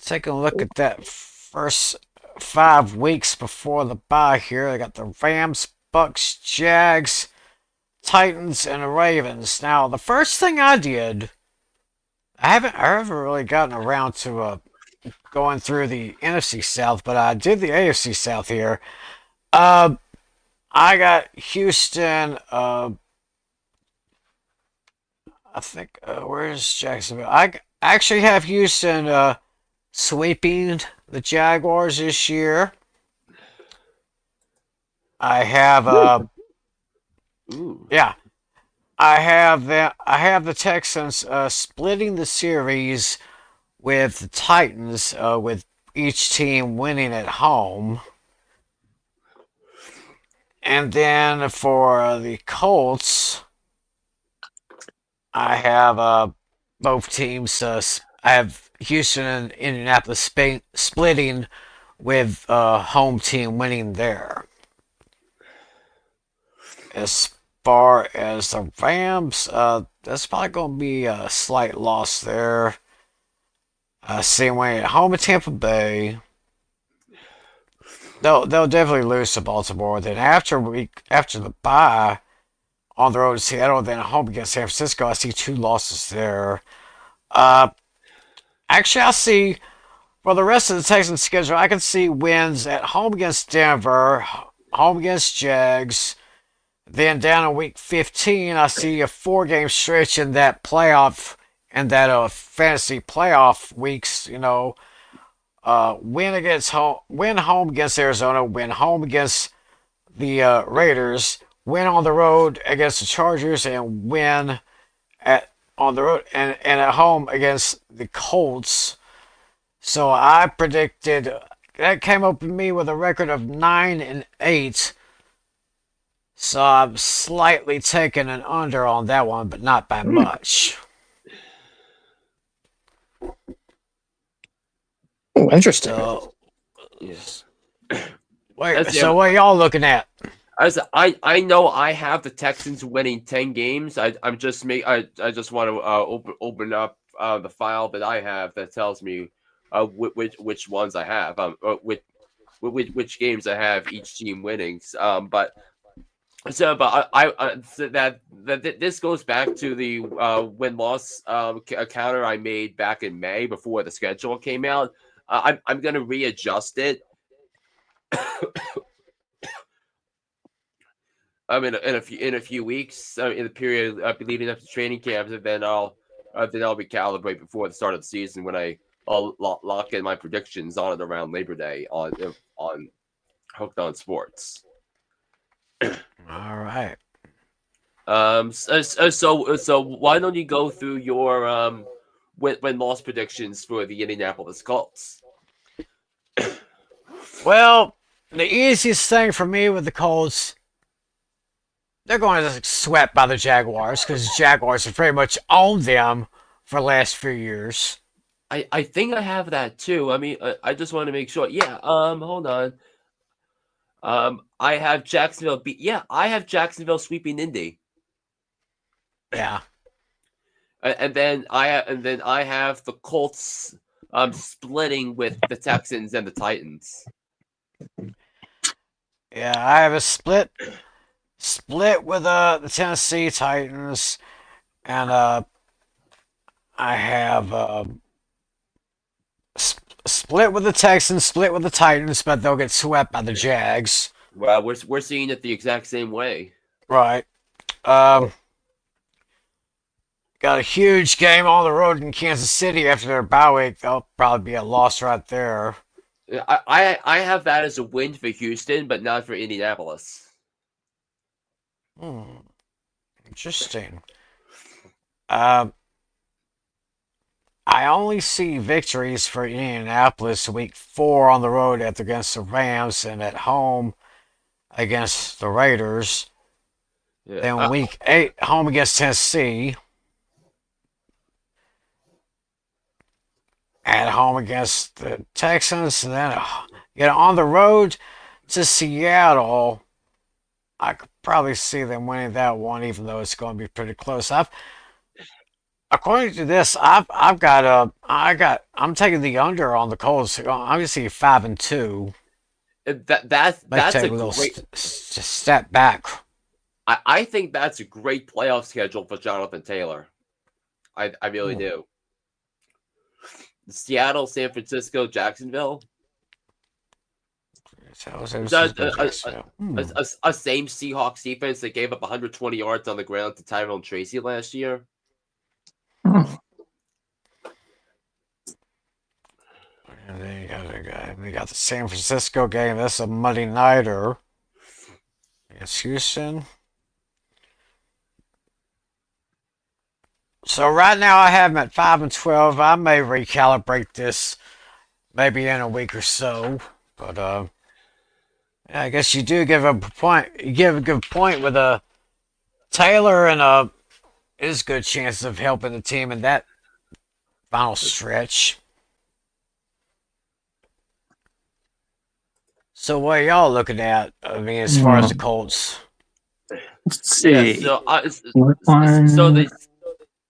Take a look at that first 5 weeks before the bye here. They got the Rams, Bucks, Jags, Titans, and the Ravens. Now, the first thing I did, I haven't really gotten around to going through the NFC South, but I did the AFC South here. I got Houston. I think where's Jacksonville? I actually have Houston sweeping the Jaguars this year. I have yeah. I have the Texans splitting the series with the Titans, with each team winning at home. And then for the Colts, I have both teams. I have Houston and Indianapolis splitting with home team winning there. As far as the Rams, that's probably going to be a slight loss there. Same way at home at Tampa Bay. They'll definitely lose to Baltimore. Then after the bye on the road to Seattle, then at home against San Francisco, I see 2 losses there. Actually, I see for the rest of the Texans schedule, I can see wins at home against Denver, home against Jags. Then down in week 15, I see a 4-game stretch in that fantasy playoff weeks. Win home against Arizona, win home against the Raiders, win on the road against the Chargers, and win at on the road and at home against the Colts. So I predicted that came up with me with a record of 9-8. So I'm slightly taking an under on that one, but not by much. Oh, interesting. So, Yes. wait, so what are y'all looking at? I know I have the Texans winning 10 games. I just want to open up the file that I have that tells me which ones I have which games I have each team winning. But so that this goes back to the win loss counter I made back in May before the schedule came out. I'm gonna readjust it. In a few weeks, in the period leading up to training camps, and then I'll recalibrate before the start of the season when I'll lock in my predictions on and around Labor Day on Hooked on Sports. All right. So why don't you go through your win loss predictions for the Indianapolis Colts? Well, the easiest thing for me with the Colts, they're going to get swept by the Jaguars because the Jaguars have pretty much owned them for the last few years. I think I have that too. I mean, I just want to make sure. Yeah. Hold on. I have Jacksonville. I have Jacksonville sweeping Indy. Yeah. And then I have the Colts splitting with the Texans and the Titans. Yeah, I have a split with the Tennessee Titans, and I have split with the Texans, split with the Titans, but they'll get swept by the Jags. Well, we're seeing it the exact same way. Right. Got a huge game on the road in Kansas City after their bye week. That'll probably be a loss right there. I have that as a win for Houston, but not for Indianapolis. Interesting. I only see victories for Indianapolis week 4 on the road against the Rams and at home against the Raiders. Yeah. Then week 8 home against Tennessee. At home against the Texans, and then on the road to Seattle. I could probably see them winning that one, even though it's going to be pretty close. According to this, I'm taking the under on the Colts. Obviously 5-2. That's a great step back. I think that's a great playoff schedule for Jonathan Taylor. I really do. Seattle, San Francisco, Jacksonville. A same Seahawks defense that gave up 120 yards on the ground to Tyrone Tracy last year. And then we got the San Francisco game. That's a Monday nighter against Houston. So right now I have them at 5-12. I may recalibrate this maybe in a week or so, but yeah, I guess you do give a point. You give a good point with Taylor and is good chances of helping the team in that final stretch. So what are y'all looking at? I mean, as far as the Colts. Let's see.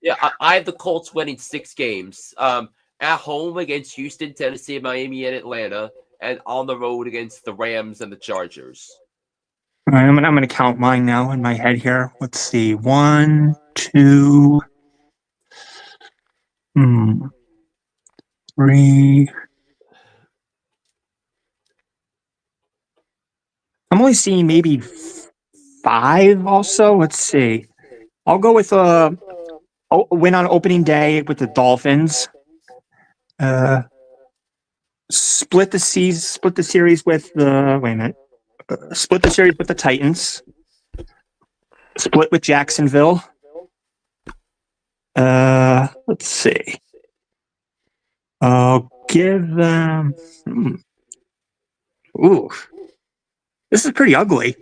Yeah, I have the Colts winning 6 games. At home against Houston, Tennessee, Miami, and Atlanta, and on the road against the Rams and the Chargers. All right, I'm gonna count mine now in my head here. Let's see. 1, 2, 3. I'm only seeing maybe 5 also. Let's see. I'll go with win on opening day with the Dolphins. Split the series with the split the series with the Titans, split with Jacksonville. Let's see. I'll give them. Ooh, this is pretty ugly.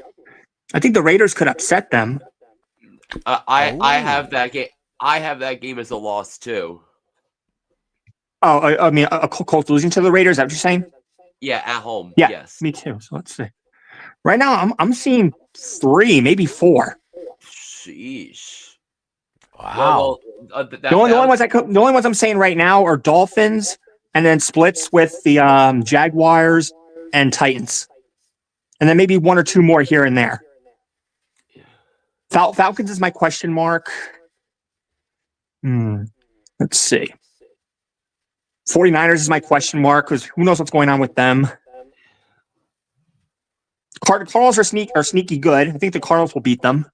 I think the Raiders could upset them. I have that game. I have that game as a loss too. Oh, I mean, a Colts losing to the Raiders. Is that what you're saying? Yeah, at home. Yeah, Yes. me too. So let's see. Right now, I'm seeing 3, maybe 4. Sheesh. Wow. The only ones I'm saying right now are Dolphins, and then splits with the Jaguars and Titans, and then maybe 1 or 2 more here and there. Falcons is my question mark. Let's see. 49ers is my question mark because who knows what's going on with them. Cardinals are sneaky good. I think the Cardinals will beat them.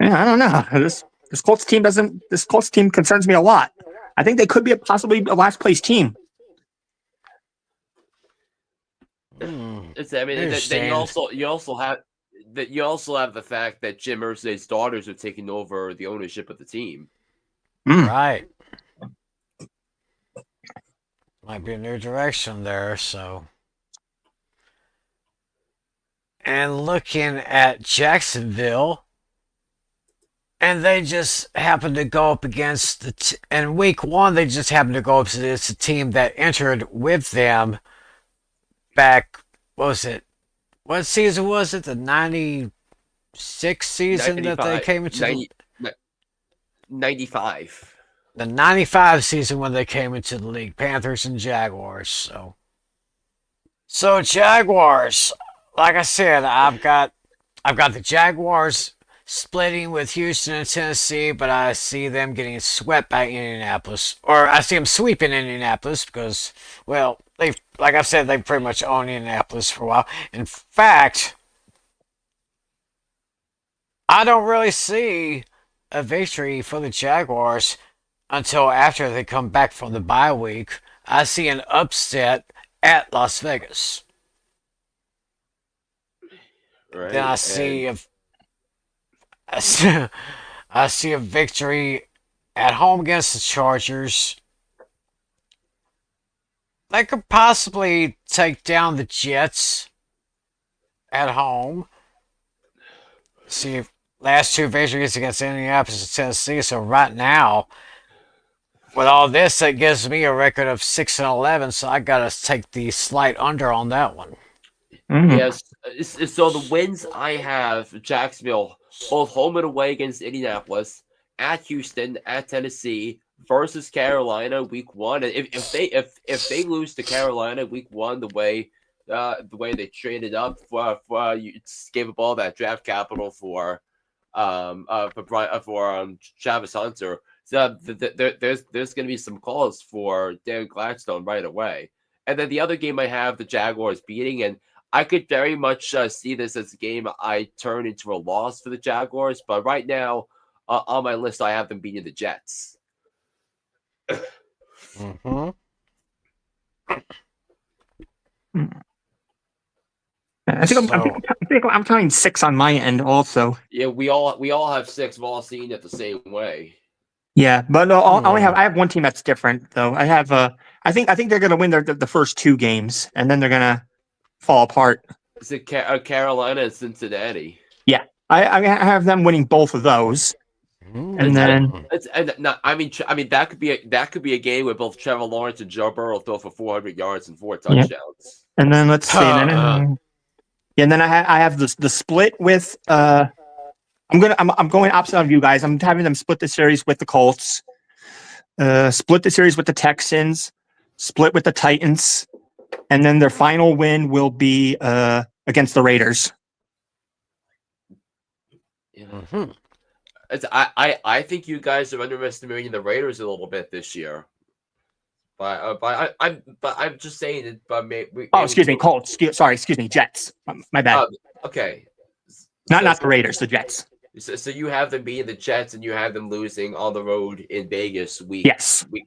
Yeah, I don't know. This Colts team concerns me a lot. I think they could be possibly a last place team. It's, I mean, then you also have the fact that Jim Irsay's daughters are taking over the ownership of the team. Right. Might be a new direction there, so. And looking at Jacksonville, and they just happened to go up against in week 1, they just happened to go up against a team that entered with them back, what was it? What season was it? The 96 season that they came into? 95. The 95 season when they came into the league. Panthers and Jaguars. So Jaguars, like I said, I've got the Jaguars splitting with Houston and Tennessee, but I see them getting swept by Indianapolis. Or I see them sweeping Indianapolis because, well, like I've said, they pretty much own Indianapolis for a while. In fact, I don't really see a victory for the Jaguars until after they come back from the bye week. I see an upset at Las Vegas. Right. Then I see a victory at home against the Chargers. They could possibly take down the Jets at home. See, last 2 victories against Indianapolis and Tennessee. So right now, with all this, that gives me a record of 6-11. So I gotta take the slight under on that one. Yes. So the wins I have: Jacksonville, both home and away against Indianapolis, at Houston, at Tennessee, versus Carolina week 1. And if they lose to Carolina week 1, the way they traded up for you gave up all that draft capital for Travis Hunter. So there's going to be some calls for Dan Gladstone right away. And then the other game I have the Jaguars beating, and I could very much see this as a game I turn into a loss for the Jaguars. But right now on my list, I have them beating the Jets. I think I'm counting 6 on my end also. Yeah, we all have 6. We've all seen it the same way. Yeah, but no, I have one team that's different though. I have I think they're going to win the first 2 games, and then they're going to fall apart. Is it Carolina and Cincinnati? Yeah, I have them winning both of those, and then I mean that could be a game where both Trevor Lawrence and Joe Burrow throw for 400 yards and 4 touchdowns. Yeah. And then let's see, and then I have the split with I'm going opposite of you guys. I'm having them split the series with the Colts, split the series with the Texans, split with the Titans, and then their final win will be against the Raiders. I think you guys are underestimating the Raiders a little bit this year. But I'm just saying it. But excuse me, Colts. Excuse me, Jets. My bad. Okay. Not the Raiders, the Jets. So you have them beating the Jets, and you have them losing on the road in Vegas week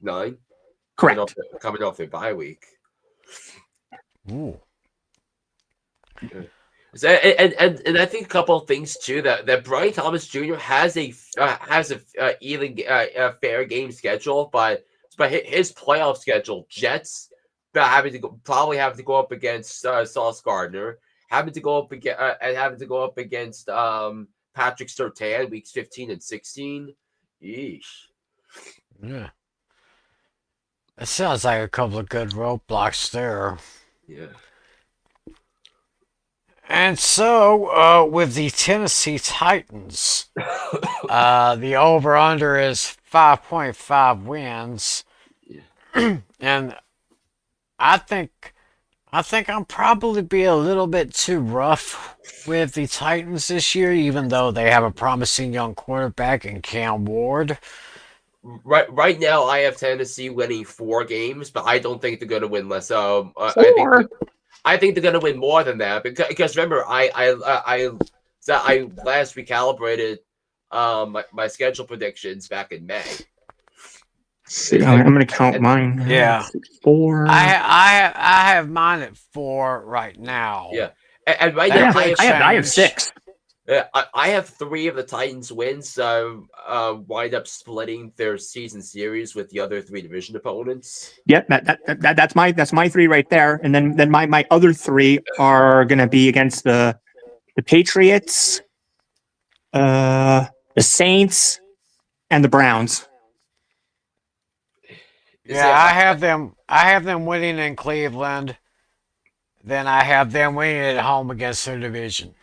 9. Correct. Coming off their bye week. Ooh. So, and I think a couple of things too that Brian Thomas Jr. has a even a fair game schedule, but his playoff schedule, Jets probably having to go up against Sauce Gardner, having to go up against Patrick Surtain weeks 15 and 16. Yeesh. Yeah. That sounds like a couple of good roadblocks there. Yeah. And so, with the Tennessee Titans, the over/under is 5.5 wins, and I think I'm probably be a little bit too rough with the Titans this year, even though they have a promising young quarterback in Cam Ward. Right now, I have Tennessee winning 4 games, but I don't think they're going to win less. I think they're going to win more than that because remember, I last recalibrated my schedule predictions back in May. I'm going to count mine. Yeah. 4. I have mine at 4 right now. Yeah, and right now I have 6. I have 3 of the Titans wins, so wind up splitting their season series with the other 3 division opponents. Yep, that's my 3 right there, and then my other 3 are going to be against the Patriots, the Saints, and the Browns. Yeah, I have them winning in Cleveland. Then I have them winning at home against their division.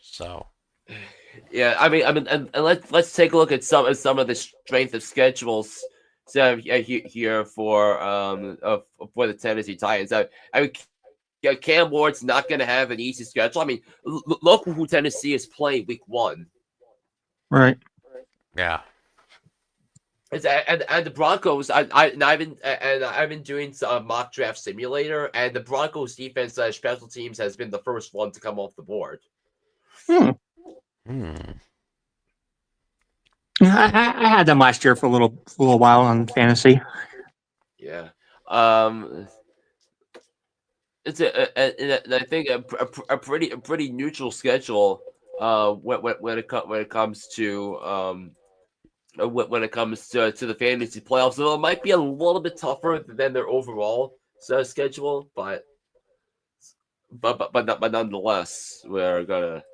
So, yeah, I mean, and let's take a look at some of the strength of schedules here for the Tennessee Titans. I mean, Cam Ward's not going to have an easy schedule. I mean, look who Tennessee is playing week 1. Right. yeah. And the Broncos, I've been doing some mock draft simulator, and the Broncos defense special teams has been the first one to come off the board. I had them last year for a little while on fantasy. Yeah. It's I think a pretty neutral schedule. When it comes to the fantasy playoffs, so it might be a little bit tougher than their overall schedule, but nonetheless, we're gonna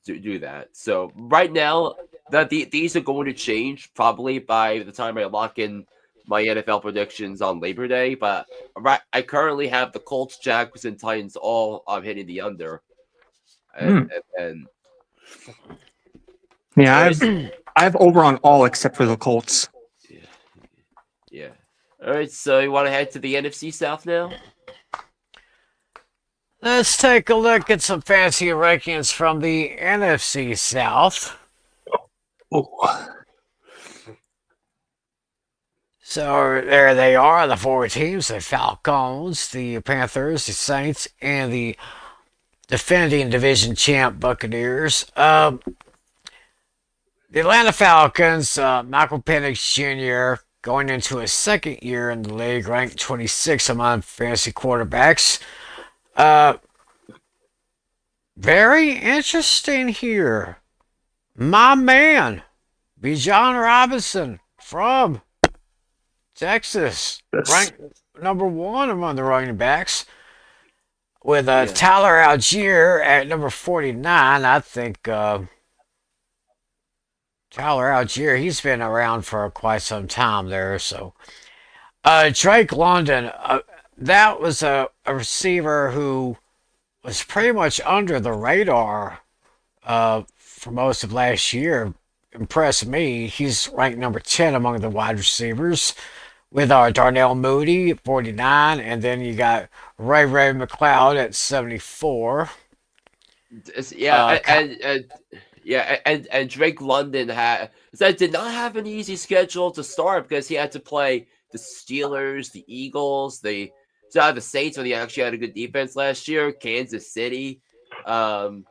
do that. So right now, these are going to change probably by the time I lock in my NFL predictions on Labor Day. But I currently have the Colts, Jaguars, and Titans all hitting the under, and yeah, I have over on all except for the Colts. Yeah. All right, so you want to head to the NFC South now? Let's take a look at some fancy rankings from the NFC South. Oh. So there they are, the 4 teams: the Falcons, the Panthers, the Saints, and the defending division champ Buccaneers. The Atlanta Falcons, Michael Penix Jr., going into his second year in the league, ranked 26 among fantasy quarterbacks. Very interesting here. My man, Bijan Robinson from Texas, ranked number 1 among the running backs, with Tyler Algier at number 49. I think Tyler Algier, he's been around for quite some time there. So Drake London, that was a receiver who was pretty much under the radar for most of last year. Impressed me. He's ranked number 10 among the wide receivers, with Darnell Mooney at 49, and then you got Ray McLeod at 74. And Drake London did not have an easy schedule to start because he had to play the Steelers, the Eagles, the Saints when he actually had a good defense last year, Kansas City. So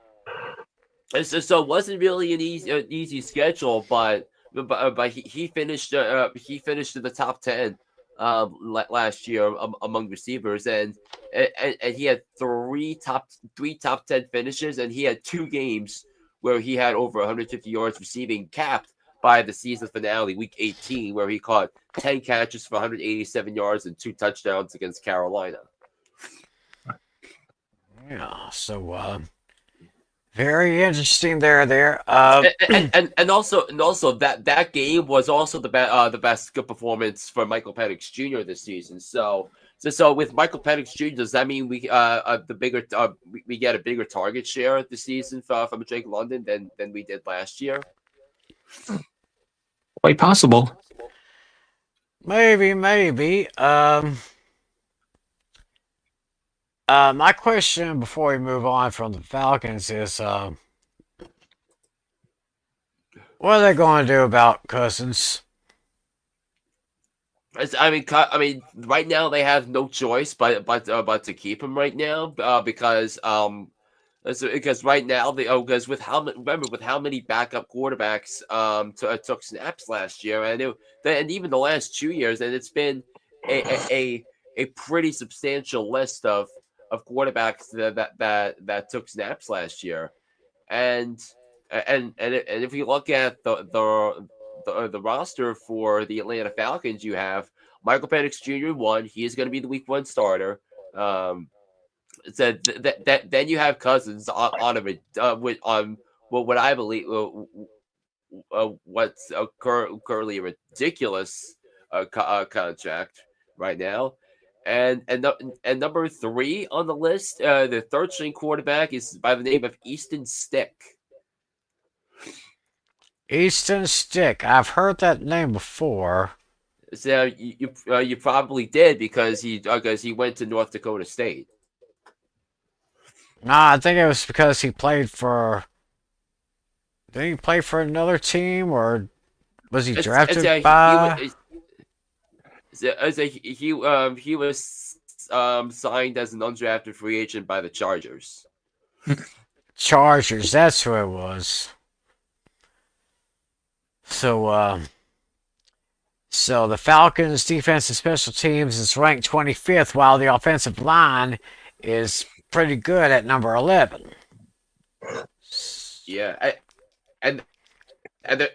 it wasn't really an easy schedule, but but he finished in the top 10 last year among receivers, and he had three top 10 finishes, and he had 2 games where he had over 150 yards receiving, capped by the season finale, week 18, where he caught 10 catches for 187 yards and 2 touchdowns against Carolina. Yeah, so very interesting there. And also that game was also the best good performance for Michael Penix Jr. this season. So with Michael Penix Jr., does that mean we get a bigger target share this season from Drake London than we did last year? Quite possible. Maybe. My question before we move on from the Falcons is, what are they going to do about Cousins? I mean, right now they have no choice but to keep him right now, because right now because with how many backup quarterbacks took snaps last year, and even the last 2 years, and it's been a pretty substantial list of quarterbacks that took snaps last year, and if you look at the roster for the Atlanta Falcons, you have Michael Penix Jr. He is going to be the Week 1 starter. So then you have Cousins on what I believe what's currently a ridiculous contract right now. And number 3 on the list, the third string quarterback is by the name of Easton Stick. Easton Stick. I've heard that name before. So you probably did because he went to North Dakota State. Nah, I think it was because he played for. Did he play for another team, or was he drafted by? He was signed as an undrafted free agent by the Chargers. Chargers, that's who it was. So the Falcons' defense and special teams is ranked 25th, while the offensive line is pretty good at number 11. Yeah, and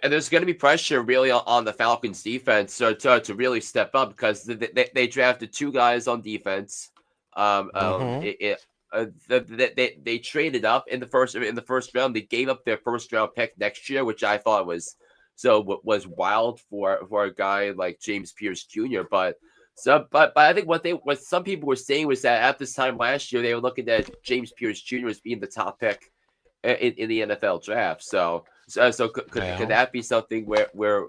there's going to be pressure really on the Falcons defense to really step up, because they drafted 2 guys on defense. They traded up in the first round. They gave up their first round pick next year, which I thought was wild for a guy like James Pierce Jr. But I think what some people were saying was that at this time last year they were looking at James Pierce Jr. as being the top pick in the NFL draft. So could that be something where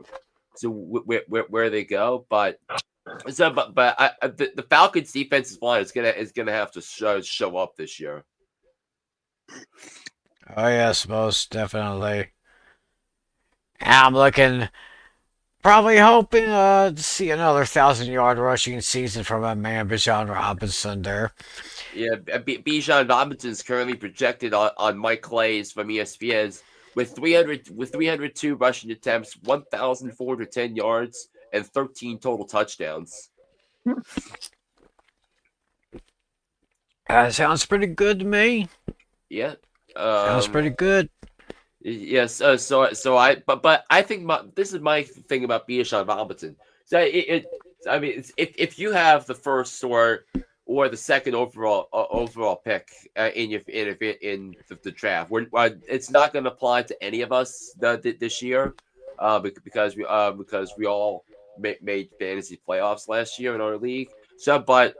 they go? But the Falcons defensive line is gonna have to show up this year. Oh yes, most definitely. I'm probably hoping to see another 1,000-yard rushing season from my man Bijan Robinson there. Yeah, Bijan Robinson is currently projected on Mike Clay's from ESPN with 302 rushing attempts, 1,410 yards, and 13 total touchdowns. Sounds pretty good to me. Yeah, sounds pretty good. Yes, but I think this is my thing about Bijan Robinson. So if you have the first or the second overall pick in the draft, it's not going to apply to any of us this year, because we all made fantasy playoffs last year in our league. So, but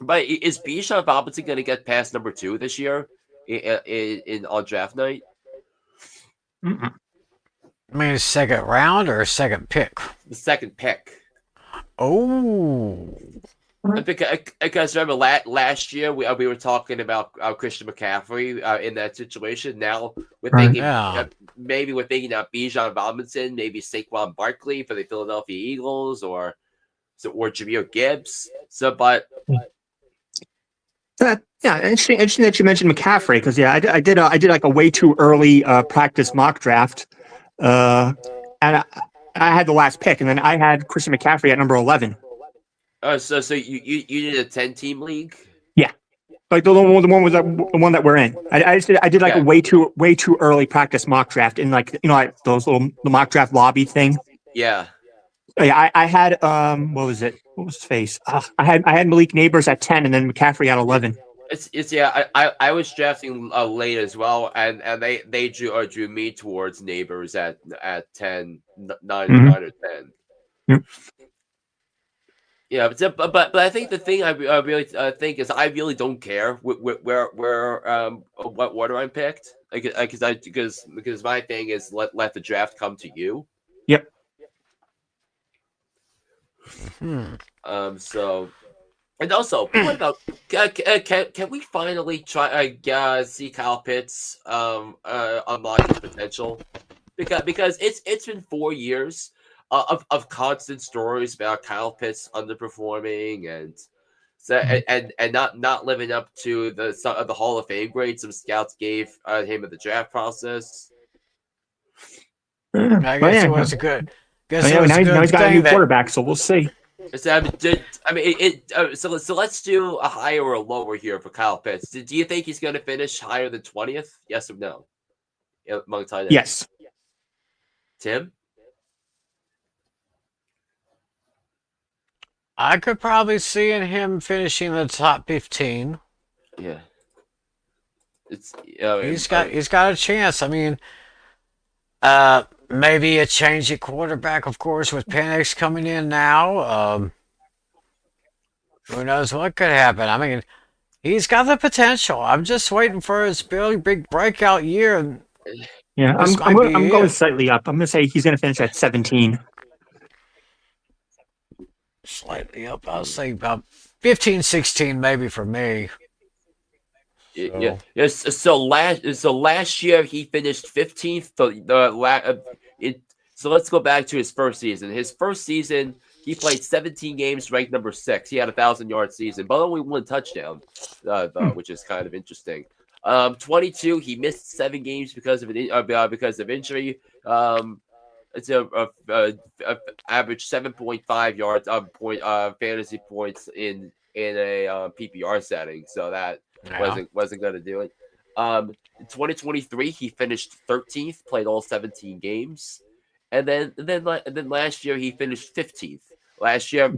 is Bijan Robinson going to get past number 2 this year on draft night? Mm-mm. I mean, second round or second pick? The second pick. Oh. Because remember Mm-hmm. last year we were talking about Christian McCaffrey in that situation. Now we're thinking maybe we're thinking about Bijan Robinson, maybe Saquon Barkley for the Philadelphia Eagles, or Jahmyr Gibbs. So, but interesting that you mentioned McCaffrey, because I did like a way too early practice mock draft, and I had the last pick, and then I had Christian McCaffrey at number 11. So you did a 10-team league? Yeah, like the one that we're in. I did like a way too early practice mock draft in like like those the mock draft lobby thing. Yeah. Yeah, I had what was it? What was his face? I had Malik Neighbors at 10, and then McCaffrey at 11. It's I was drafting late as well, and they drew me towards Neighbors at 10, 9 or 10. Yep. Yeah, but I think the thing I really think is I really don't care where what order I'm picked, because my thing is let the draft come to you. Yep. So, and also, what about can we finally try see Kyle Pitts unlock his potential? Because it's been 4 years of constant stories about Kyle Pitts underperforming and not living up to the Hall of Fame grade some scouts gave him in the draft process. I guess it was a good. Now he's got a new quarterback, so we'll see. So let's do a higher or a lower here for Kyle Pitts. Do you think he's going to finish higher than 20th? Yes or no? Among tight ends. Yes. Tim? I could probably see him finishing the top 15. Yeah. He's got a chance. I mean, maybe a change at quarterback, of course, with Penix coming in now. Who knows what could happen? I mean, he's got the potential. I'm just waiting for his really big breakout year. Yeah, I'm going slightly up. I'm going to say he's going to finish at 17. Slightly up. I'll say about 15, 16 maybe for me. Yeah. Yes. So last year he finished 15th. So let's go back to his first season. His first season, he played 17 games, ranked number 6. He had a 1,000-yard season, but only 1 touchdown, which is kind of interesting. 22, he missed 7 games because of injury. It's average 7.5 yards fantasy points in a PPR setting, so that wasn't going to do it. In 2023, he finished 13th, played all 17 games, and then last year he finished 15th. Last year,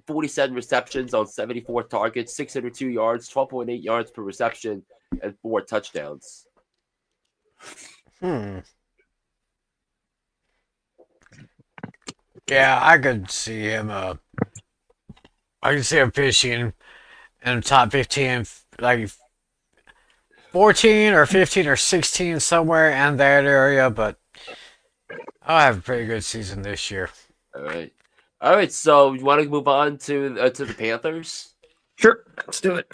47 receptions on 74 targets, 602 yards, 12.8 yards per reception, and 4 touchdowns. Yeah, I could see him. I can see him finishing in the top 15, like 14 or 15 or 16, somewhere in that area. But I'll have a pretty good season this year. All right. So you want to move on to the Panthers? Sure, let's do it.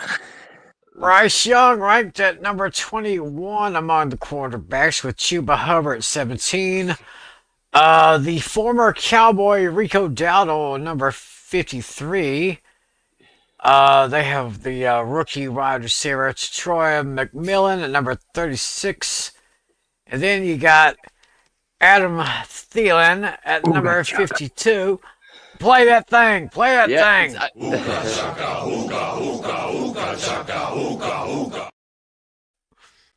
Bryce Young ranked at number 21 among the quarterbacks, with Chuba Hubbard at 17. The former Cowboy Rico Dowdle, number 53. They have the rookie wide receiver Troy McMillan at number 36. And then you got Adam Thielen at number 52. Play that thing. Play that thing.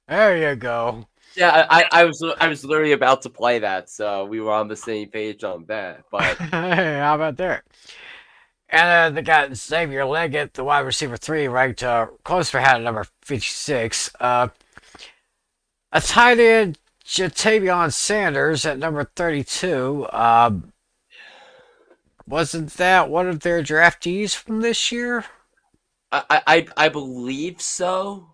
There you go. Yeah, I was literally about to play that, so we were on the same page on that. But hey, how about that? And they got Xavier Leggett, the wide receiver 3, ranked close for hat at number 56. A tight end, Jatavion Sanders at number 32. Wasn't that one of their draftees from this year? I believe so.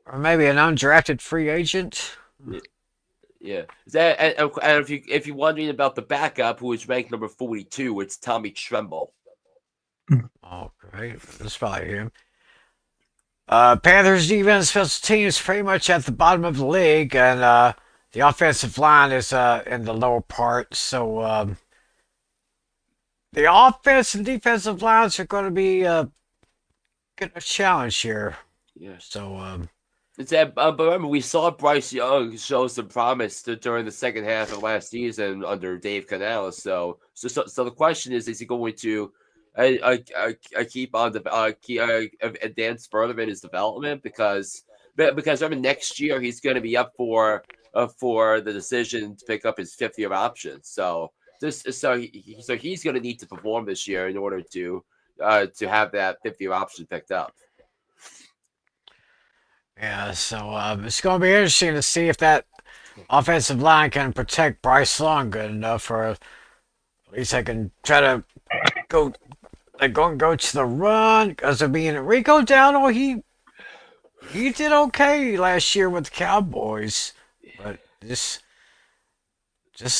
Or maybe an undrafted free agent? Yeah. And if you're wondering about the backup, who is ranked number 42, it's Tommy Tremble. Oh, great. That's probably him. Panthers defense special teams pretty much at the bottom of the league, and the offensive line is in the lower part. So the offense and defensive lines are going to be getting a challenge here. Yes. So But remember, we saw Bryce Young show some promise during the second half of last season under Dave Canales. So the question is he going to keep on advance further in his development? Because remember, next year he's going to be up for the decision to pick up his fifth-year option. So he's going to need to perform this year in order to have that fifth-year option picked up. Yeah, so it's going to be interesting to see if that offensive line can protect Bryce Young good enough for at least I can try to go go to the run. Because I mean, Rico Dowdle, he did okay last year with the Cowboys, but just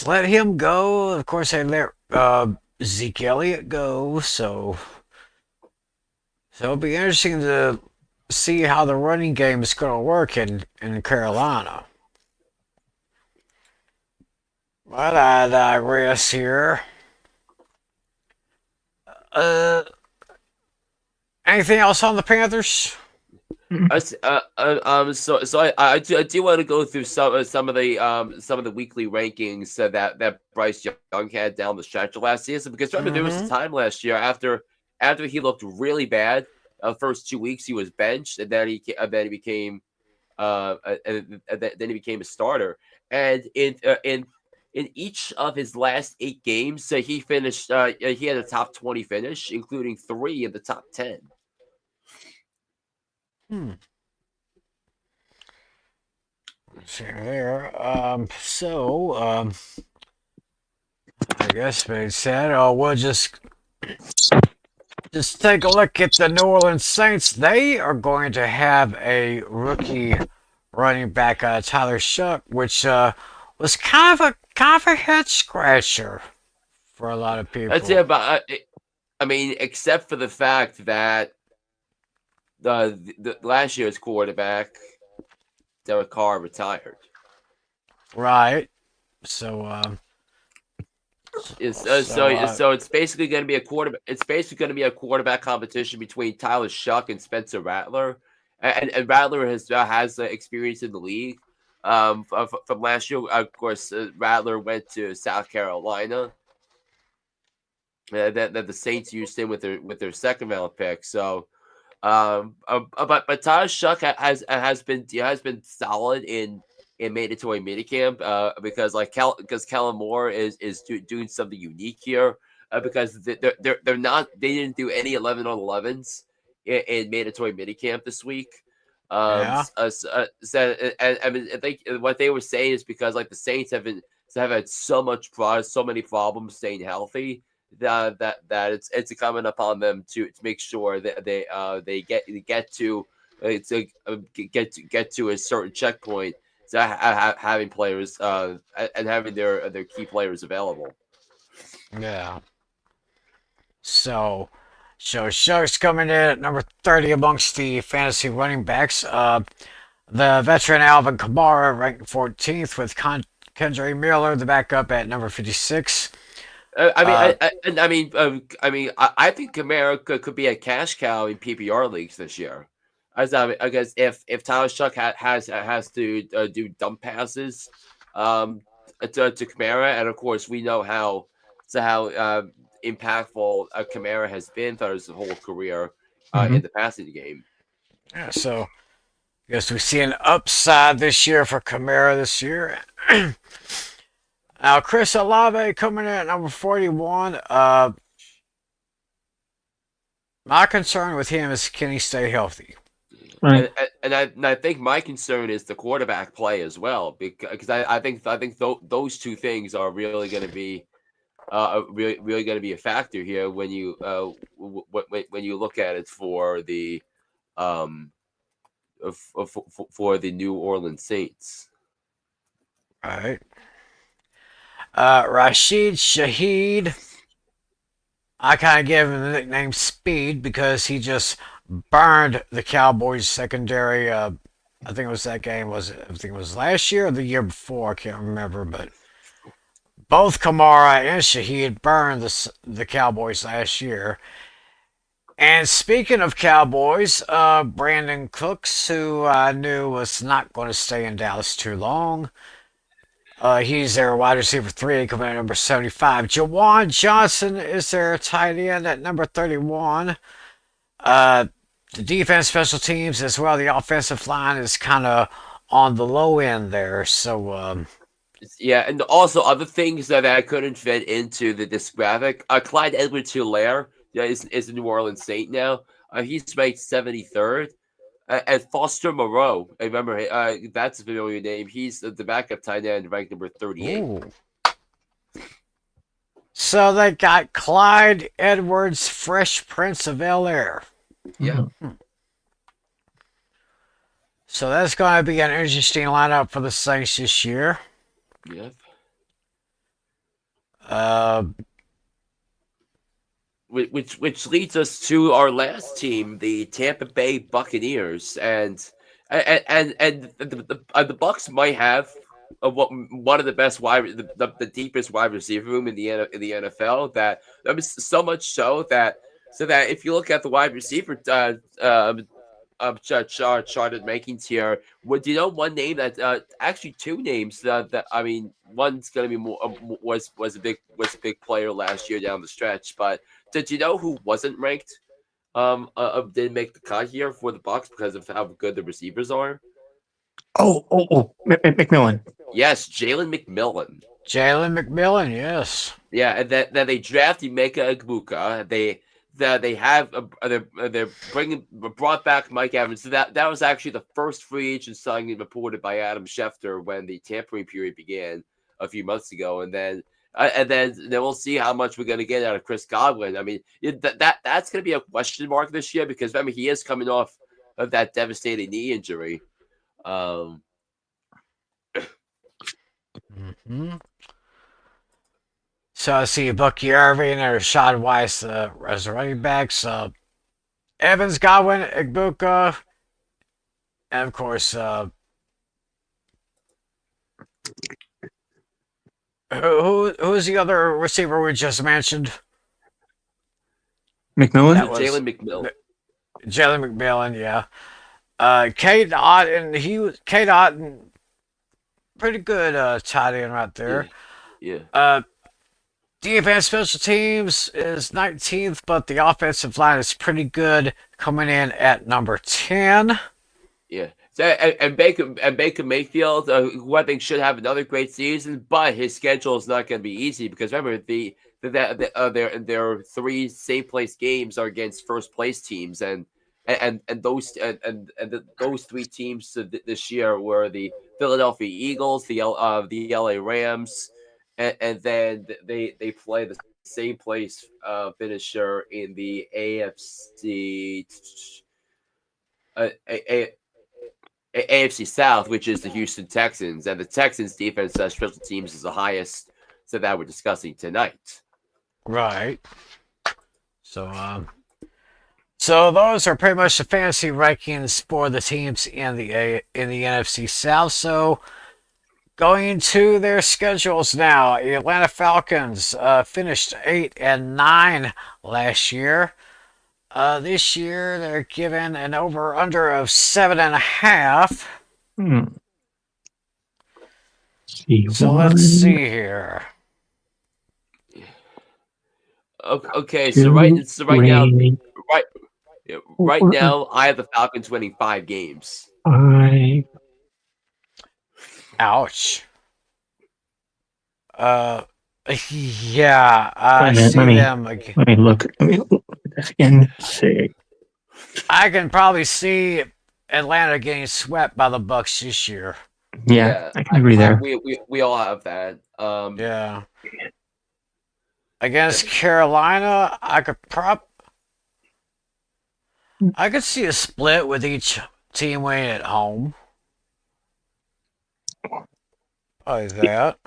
let him go. Of course, they let Zeke Elliott go, so it'll be interesting to see how the running game is going to work in Carolina. But I digress here. Anything else on the Panthers? So I do want to go through some of the weekly rankings that Bryce Young had down the stretch of last season, because remember there was a time last year after he looked really bad. First 2 weeks he was benched, and then he became a starter. And in each of his last 8 games, he finished. He had a top 20 finish, including 3 in the top 10. Let's see there. I guess they said, we'll just take a look at the New Orleans Saints. They are going to have a rookie running back, Tyler Shuck, which was kind of a head scratcher for a lot of people. That's it, but I mean, except for the fact that the last year's quarterback, Derek Carr, retired. Right. So it's basically going to be a quarterback. It's basically going to be a quarterback competition between Tyler Shuck and Spencer Rattler, and Rattler has experience in the league. From last year, of course, Rattler went to South Carolina. That the Saints used him with their second round pick. So, but Tyler Shuck has been solid in mandatory minicamp because Kellen Moore is doing something unique here, because they didn't do any 11-on-11s in mandatory minicamp this week. Yeah. I mean, I think what they were saying is because the Saints have had so many problems staying healthy that it's coming upon them to make sure that they get to a certain checkpoint, to having players and having their key players available. Yeah. So Shuck's coming in at number 30 amongst the fantasy running backs. The veteran Alvin Kamara ranked 14th with Kendra Miller, the backup, at number 56. I think Kamara could be a cash cow in PPR leagues this year. I guess if Tyler Shuck has to do dump passes to Kamara, and of course we know how impactful Kamara has been throughout his whole career in the passing game. Yeah, so I guess we see an upside this year for Kamara this year. Now, Chris Olave coming in at number 41. My concern with him is, can he stay healthy? Right. And I think my concern is the quarterback play as well, because I think those two things are really going to be really going to be a factor here when you look at it for the for the New Orleans Saints. All right. Rashid Shaheed. I kind of gave him the nickname Speed because he just burned the Cowboys secondary. I think it was that game. I think it was last year or the year before. I can't remember, but both Kamara and Shaheed burned the Cowboys last year. And speaking of Cowboys, Brandon Cooks, who I knew was not going to stay in Dallas too long. He's their wide receiver 3, coming at number 75. Jawan Johnson is their tight end at number 31. Uh, the defense, special teams, as well, the offensive line is kind of on the low end there. So, Yeah, and also other things that I couldn't fit into this graphic. Clyde Edwards-Helaire is a New Orleans Saint now. He's ranked 73rd. And Foster Moreau, I remember that's a familiar name. He's the backup tight end, ranked number 38. ooh. So they got Clyde Edwards, Fresh Prince of Bel Air. Yeah. So that's going to be an interesting lineup for the Saints this year. Yeah. Uh, Which leads us to our last team, the Tampa Bay Buccaneers, and the Bucks might have one of the best the deepest wide receiver room in the NFL. That so much so that if you look at the wide receiver charted rankings here, would you know one name that actually two names that I mean, one's gonna be was a big player last year down the stretch, but did you know who wasn't ranked? Didn't make the cut here for the Bucks because of how good the receivers are. McMillan. Yes, Jalen McMillan. Jalen McMillan, yes. Yeah, and then they drafted Meka Egbuka. They're brought back Mike Evans. So that was actually the first free agent signing reported by Adam Schefter when the tampering period began a few months ago, and then we'll see how much we're going to get out of Chris Godwin. I mean, that's going to be a question mark this year because I mean he is coming off of that devastating knee injury. Mm-hmm. So I see Bucky Irving and Rashad Weiss as running backs. Evans, Godwin, Igbuka, and of course, who's the other receiver we just mentioned? McMillan? That was Jalen McMillan. Jalen McMillan, yeah. Kate Otten, pretty good tight end right there. Yeah. Defense special teams is 19th, but the offensive line is pretty good, coming in at number 10. Yeah. So, and Baker Mayfield, who I think should have another great season, but his schedule is not going to be easy because remember their three same place games are against first place teams, and those those three teams this year were the Philadelphia Eagles, the LA Rams, and then they play the same place finisher in the AFC. AFC South, which is the Houston Texans, and the Texans defense special teams is the highest that we're discussing tonight. Right. So those are pretty much the fantasy rankings for the teams in the NFC South. So going to their schedules now, Atlanta Falcons finished 8-9 last year. This year they're given an over/under of 7.5. So let's see here. Okay, so right now, I have the Falcons winning 5 games. Ouch. Yeah, I see them again. Let me look at this again. See. I can probably see Atlanta getting swept by the Bucks this year. Yeah, I can agree there. We all have that. Yeah. Against Carolina, I could see a split with each team winning at home. Like that.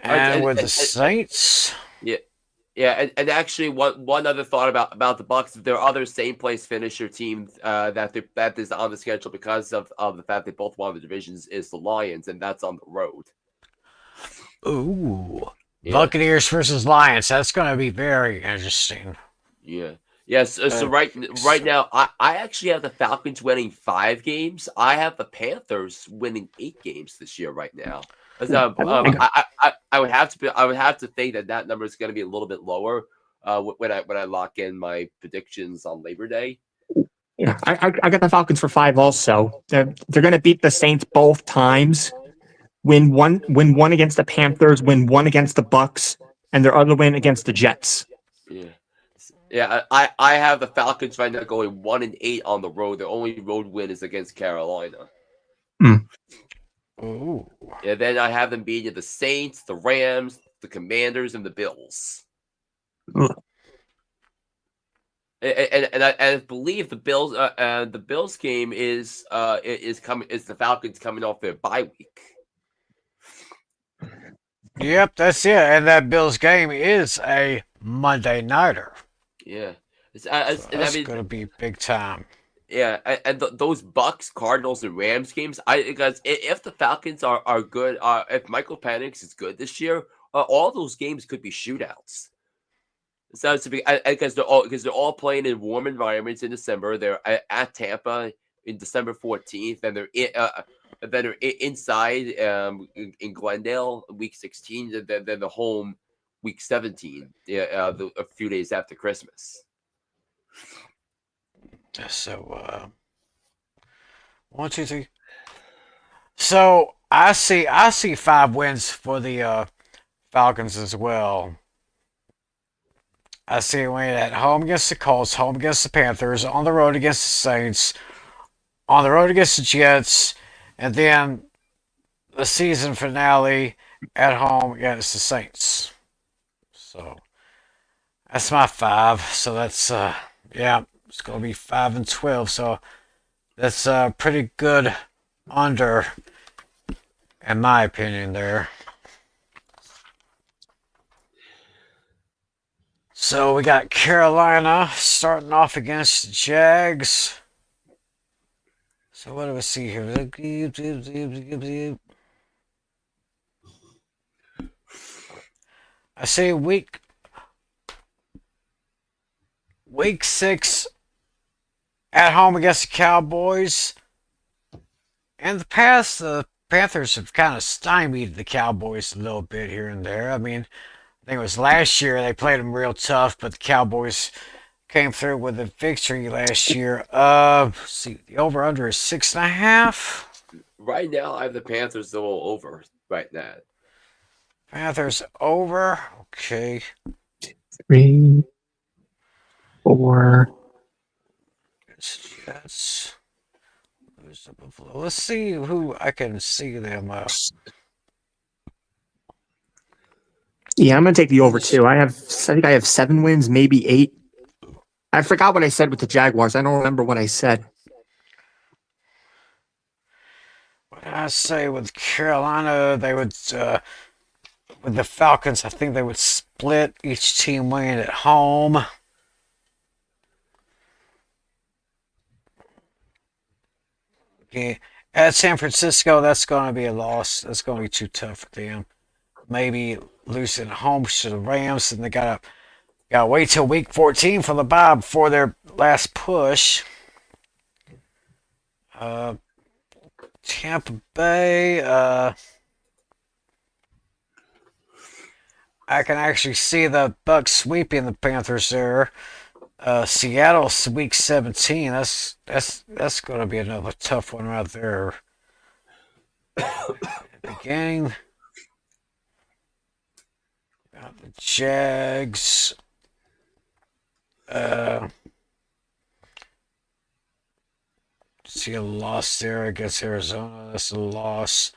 And with the Saints. Yeah, and actually, one other thought about the Bucks, there are other same place finisher teams that is on the schedule because of the fact they both won the divisions is the Lions, and that's on the road. Ooh. Yeah. Buccaneers versus Lions. That's going to be very interesting. Yeah. Yes. So right now, I actually have the Falcons winning 5 games. I have the Panthers winning 8 games this year. Right now, Ooh. I would have to think that number is going to be a little bit lower. When I lock in my predictions on Labor Day. Yeah, I got the Falcons for 5 also. They're going to beat the Saints both times. Win one against the Panthers, win one against the Bucks, and their other win against the Jets. Yeah. Yeah, I have the Falcons right now going 1-8 on the road. Their only road win is against Carolina. Ooh. Yeah, then I have them beating the Saints, the Rams, the Commanders, and the Bills. Ugh. And I believe the Bills game is the Falcons coming off their bye week. Yep, that's it. And that Bills game is a Monday nighter. Yeah, So that's going to be big time. Yeah, and those Bucks, Cardinals, and Rams games. Because if the Falcons are good, if Michael Penix is good this year, all those games could be shootouts. So it's because they're all playing in warm environments in December. They're at Tampa in December 14th, and they're inside in Glendale week 16. Then they're home week 17. A few days after Christmas. So 1, 2, 3. So I see 5 wins for the Falcons as well. I see a win at home against the Colts, home against the Panthers, on the road against the Saints, on the road against the Jets, and then the season finale at home against the Saints. So that's my 5. So that's yeah, it's gonna be 5-12. So that's pretty good under, in my opinion, there. So we got Carolina starting off against the Jags. So what do we see here? I see week 6 at home against the Cowboys. In the past, the Panthers have kind of stymied the Cowboys a little bit here and there. I mean, I think it was last year they played them real tough, but the Cowboys came through with a victory last year. See, the over/under is 6.5. Right now, I have the Panthers a little over right now. Panthers over. Okay. 3, 4. Jets. Let's see who I can see them. Yeah, I'm gonna take the over too. I think I have 7 wins, maybe 8. I forgot what I said with the Jaguars. I don't remember what I said. What did I say with Carolina? They would with the Falcons. I think they would split, each team winning at home. Okay, at San Francisco, that's going to be a loss. That's going to be too tough for them. Maybe losing at home to the Rams, and they gotta wait till week 14 for the bye before their last push. Tampa Bay. I can actually see the Bucks sweeping the Panthers there. Seattle week 17. That's going to be another tough one right there. Beginning. The Jags. See a loss there against Arizona. That's a loss.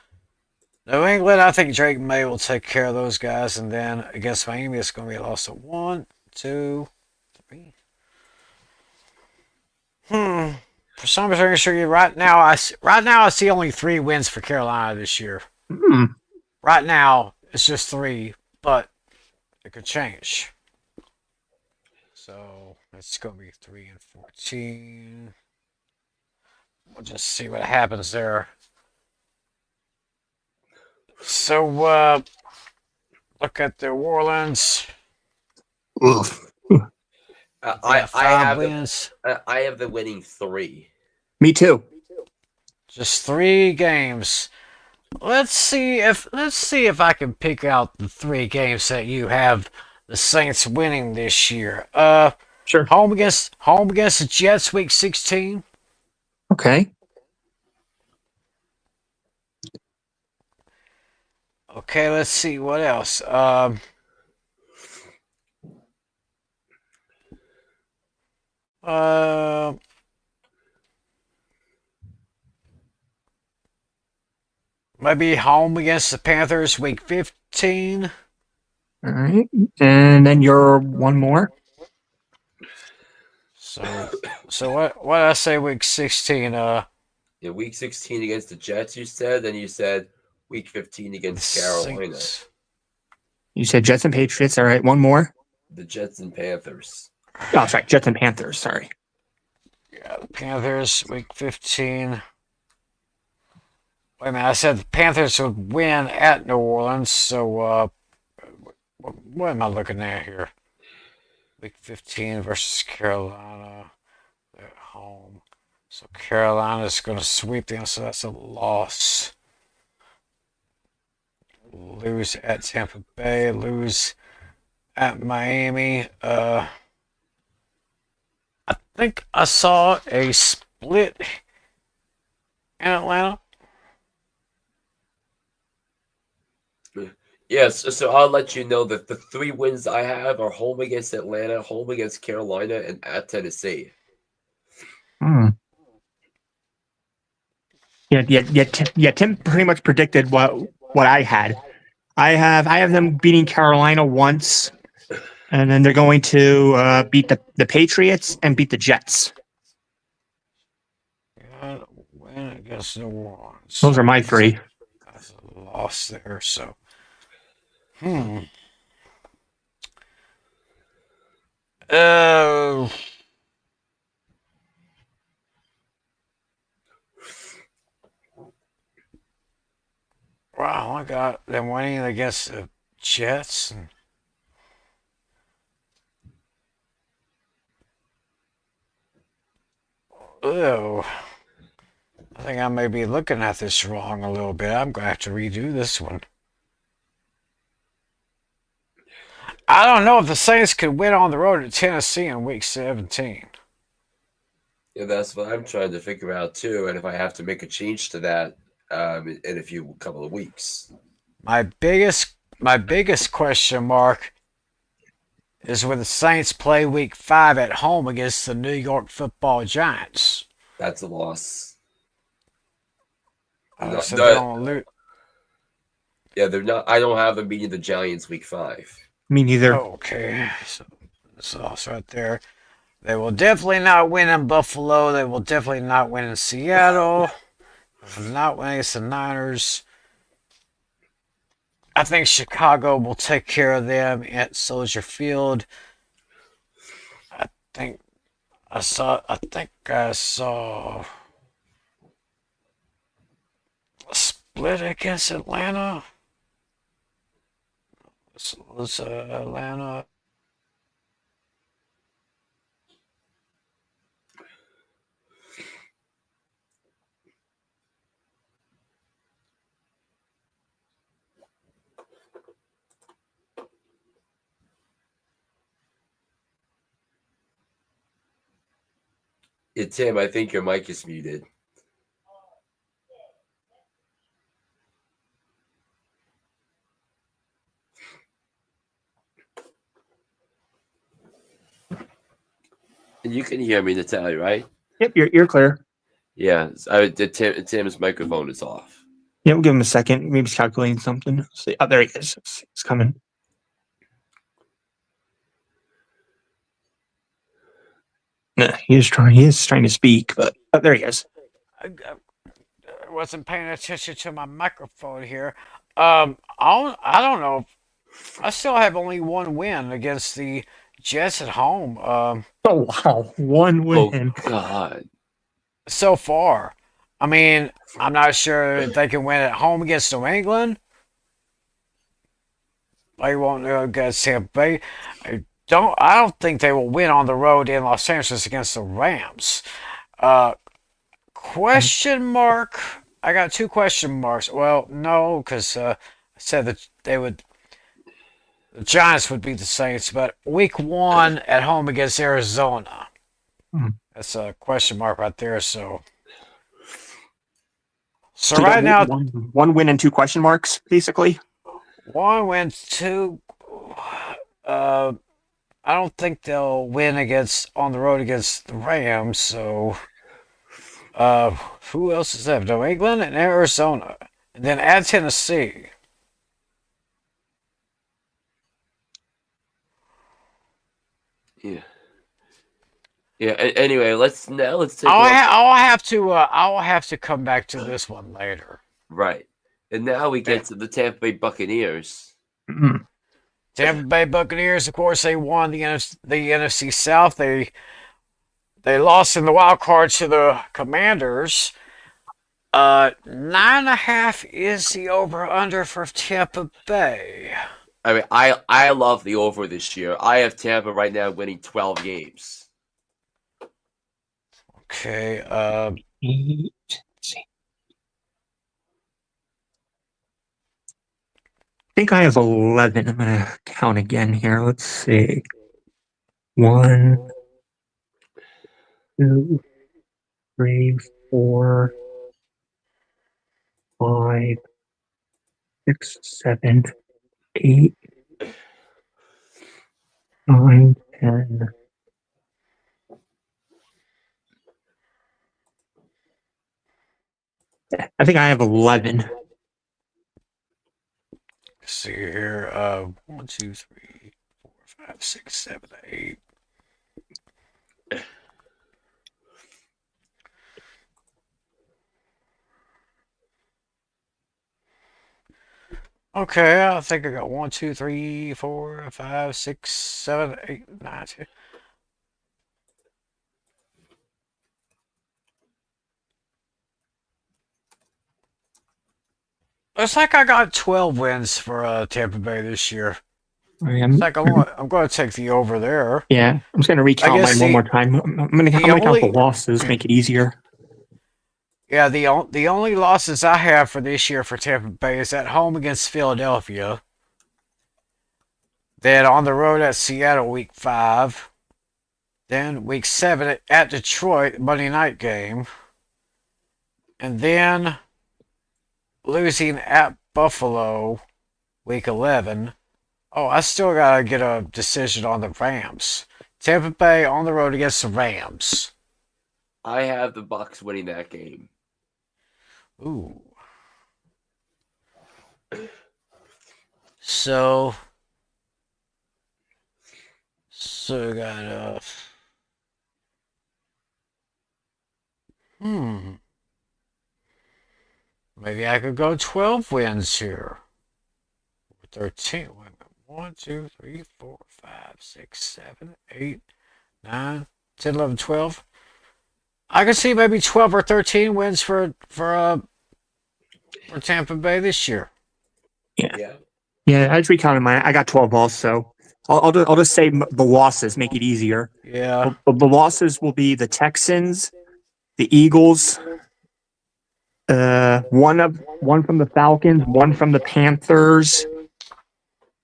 New England, I think Drake May will take care of those guys. And then against Miami, it's going to be a loss of 1, 2, 3. For some reason, right now I see only 3 wins for Carolina this year. Right now, it's just 3, but it could change. So it's going to be 3-14. We'll just see what happens there. So look at New Orleans. Oof. I Five have wins. I have the winning 3. Me too. Just 3 games. Let's see if I can pick out the 3 games that you have the Saints winning this year. Sure. Home against the Jets, week 16. Okay. Okay, let's see what else. Uh, Maybe home against the Panthers, week 15. All right. And then you're one more. So what did I say, week 16? In week 16 against the Jets, you said. Then you said week 15 against Carolina. Saints. You said Jets and Patriots. All right. One more. The Jets and Panthers. Oh, sorry. Jets and Panthers. Sorry. Yeah, the Panthers, week 15. Wait a minute, I said the Panthers would win at New Orleans, so what am I looking at here? Week 15 versus Carolina. They're at home. So Carolina's going to sweep them, so that's a loss. Lose at Tampa Bay, lose at Miami. I think I saw a split in Atlanta. Yes, so I'll let you know that the 3 wins I have are home against Atlanta, home against Carolina, and at Tennessee. Hmm. Yeah. Tim pretty much predicted what I had. I have them beating Carolina once, and then they're going to beat the Patriots and beat the Jets. Got a win against New Orleans. Those are my 3. That's a loss there, so. Oh. Wow, I got them winning against the Jets. Oh, I think I may be looking at this wrong a little bit. I'm going to have to redo this one. I don't know if the Saints could win on the road at Tennessee in week 17. Yeah, that's what I'm trying to figure out too, and if I have to make a change to that in a couple of weeks. My biggest question mark is when the Saints play week 5 at home against the New York Football Giants. That's a loss. So they're gonna lose. Yeah, they're not. I don't have them beating the Giants week 5. Me neither. Okay, so that's also right there. They will definitely not win in Buffalo. They will definitely not win in Seattle. They will not win against the Niners. I think Chicago will take care of them at Soldier Field. I think I saw a split against Atlanta. Let's Atlanta. Yeah, Tim, I think your mic is muted. And you can hear me, Natalia, right? Yep, you're clear. Yeah, Tim's microphone is off. Yeah, we'll give him a second. Maybe he's calculating something. See, oh, there he is. It's coming. Nah, he is trying to speak, but there he is. I wasn't paying attention to my microphone here. I don't know. I still have only one win against the Jets at home. Oh wow, one win. Oh God. So far. I mean, I'm not sure if they can win at home against New England. They won't against Tampa Bay. I don't think they will win on the road in Los Angeles against the Rams. Uh, question mark. I got two question marks. Well, no, because I said that they would. The Giants would beat the Saints, but Week 1 at home against Arizona. Hmm. That's a question mark right there. So So you got right now, one win and two question marks, basically. one win, two. Uh, I don't think they'll win on the road against the Rams. So, who else is that? New England and Arizona, and then at Tennessee. Yeah. Yeah. Anyway, let's take a look. I'll have to come back to this one later. Right. And now we get to the Tampa Bay Buccaneers. Mhm. Tampa Bay Buccaneers, of course, they won the NFC South. They lost in the wild card to the Commanders. 9.5 is the over under for Tampa Bay. I mean, I love the over this year. I have Tampa right now winning 12 games. Okay. Let's see. I think I have 11. I'm going to count again here. Let's see. 1, 2, 3, 4, 5, 6, 7, 8, 9, 10. I think I have 11. Let's see here. 1, 2, 3, 4, 5, 6, 7, 8. Okay, I think I got 1, 2, 3, 4, 5, 6, 7, 8, 9, 10. Looks like I got 12 wins for Tampa Bay this year. It's like I'm going to take the over there. Yeah, I'm just going to recount mine one more time. I'm going to count the losses, make it easier. Yeah, the only losses I have for this year for Tampa Bay is at home against Philadelphia. Then on the road at Seattle week 5. Then week 7 at Detroit, Monday night game. And then losing at Buffalo week 11. Oh, I still got to get a decision on the Rams. Tampa Bay on the road against the Rams. I have the Bucs winning that game. Ooh. So we got maybe I could go 12 wins here. 13. Wait a minute. 1, 2, 3, 4, 5, 6, 7, 8, 9, 10, 11, 12. I could see maybe 12 or 13 wins for Tampa Bay this year. Yeah, I just recounted mine. I got 12 also. I'll just say the losses, make it easier. Yeah. The losses will be the Texans, the Eagles, one from the Falcons, one from the Panthers,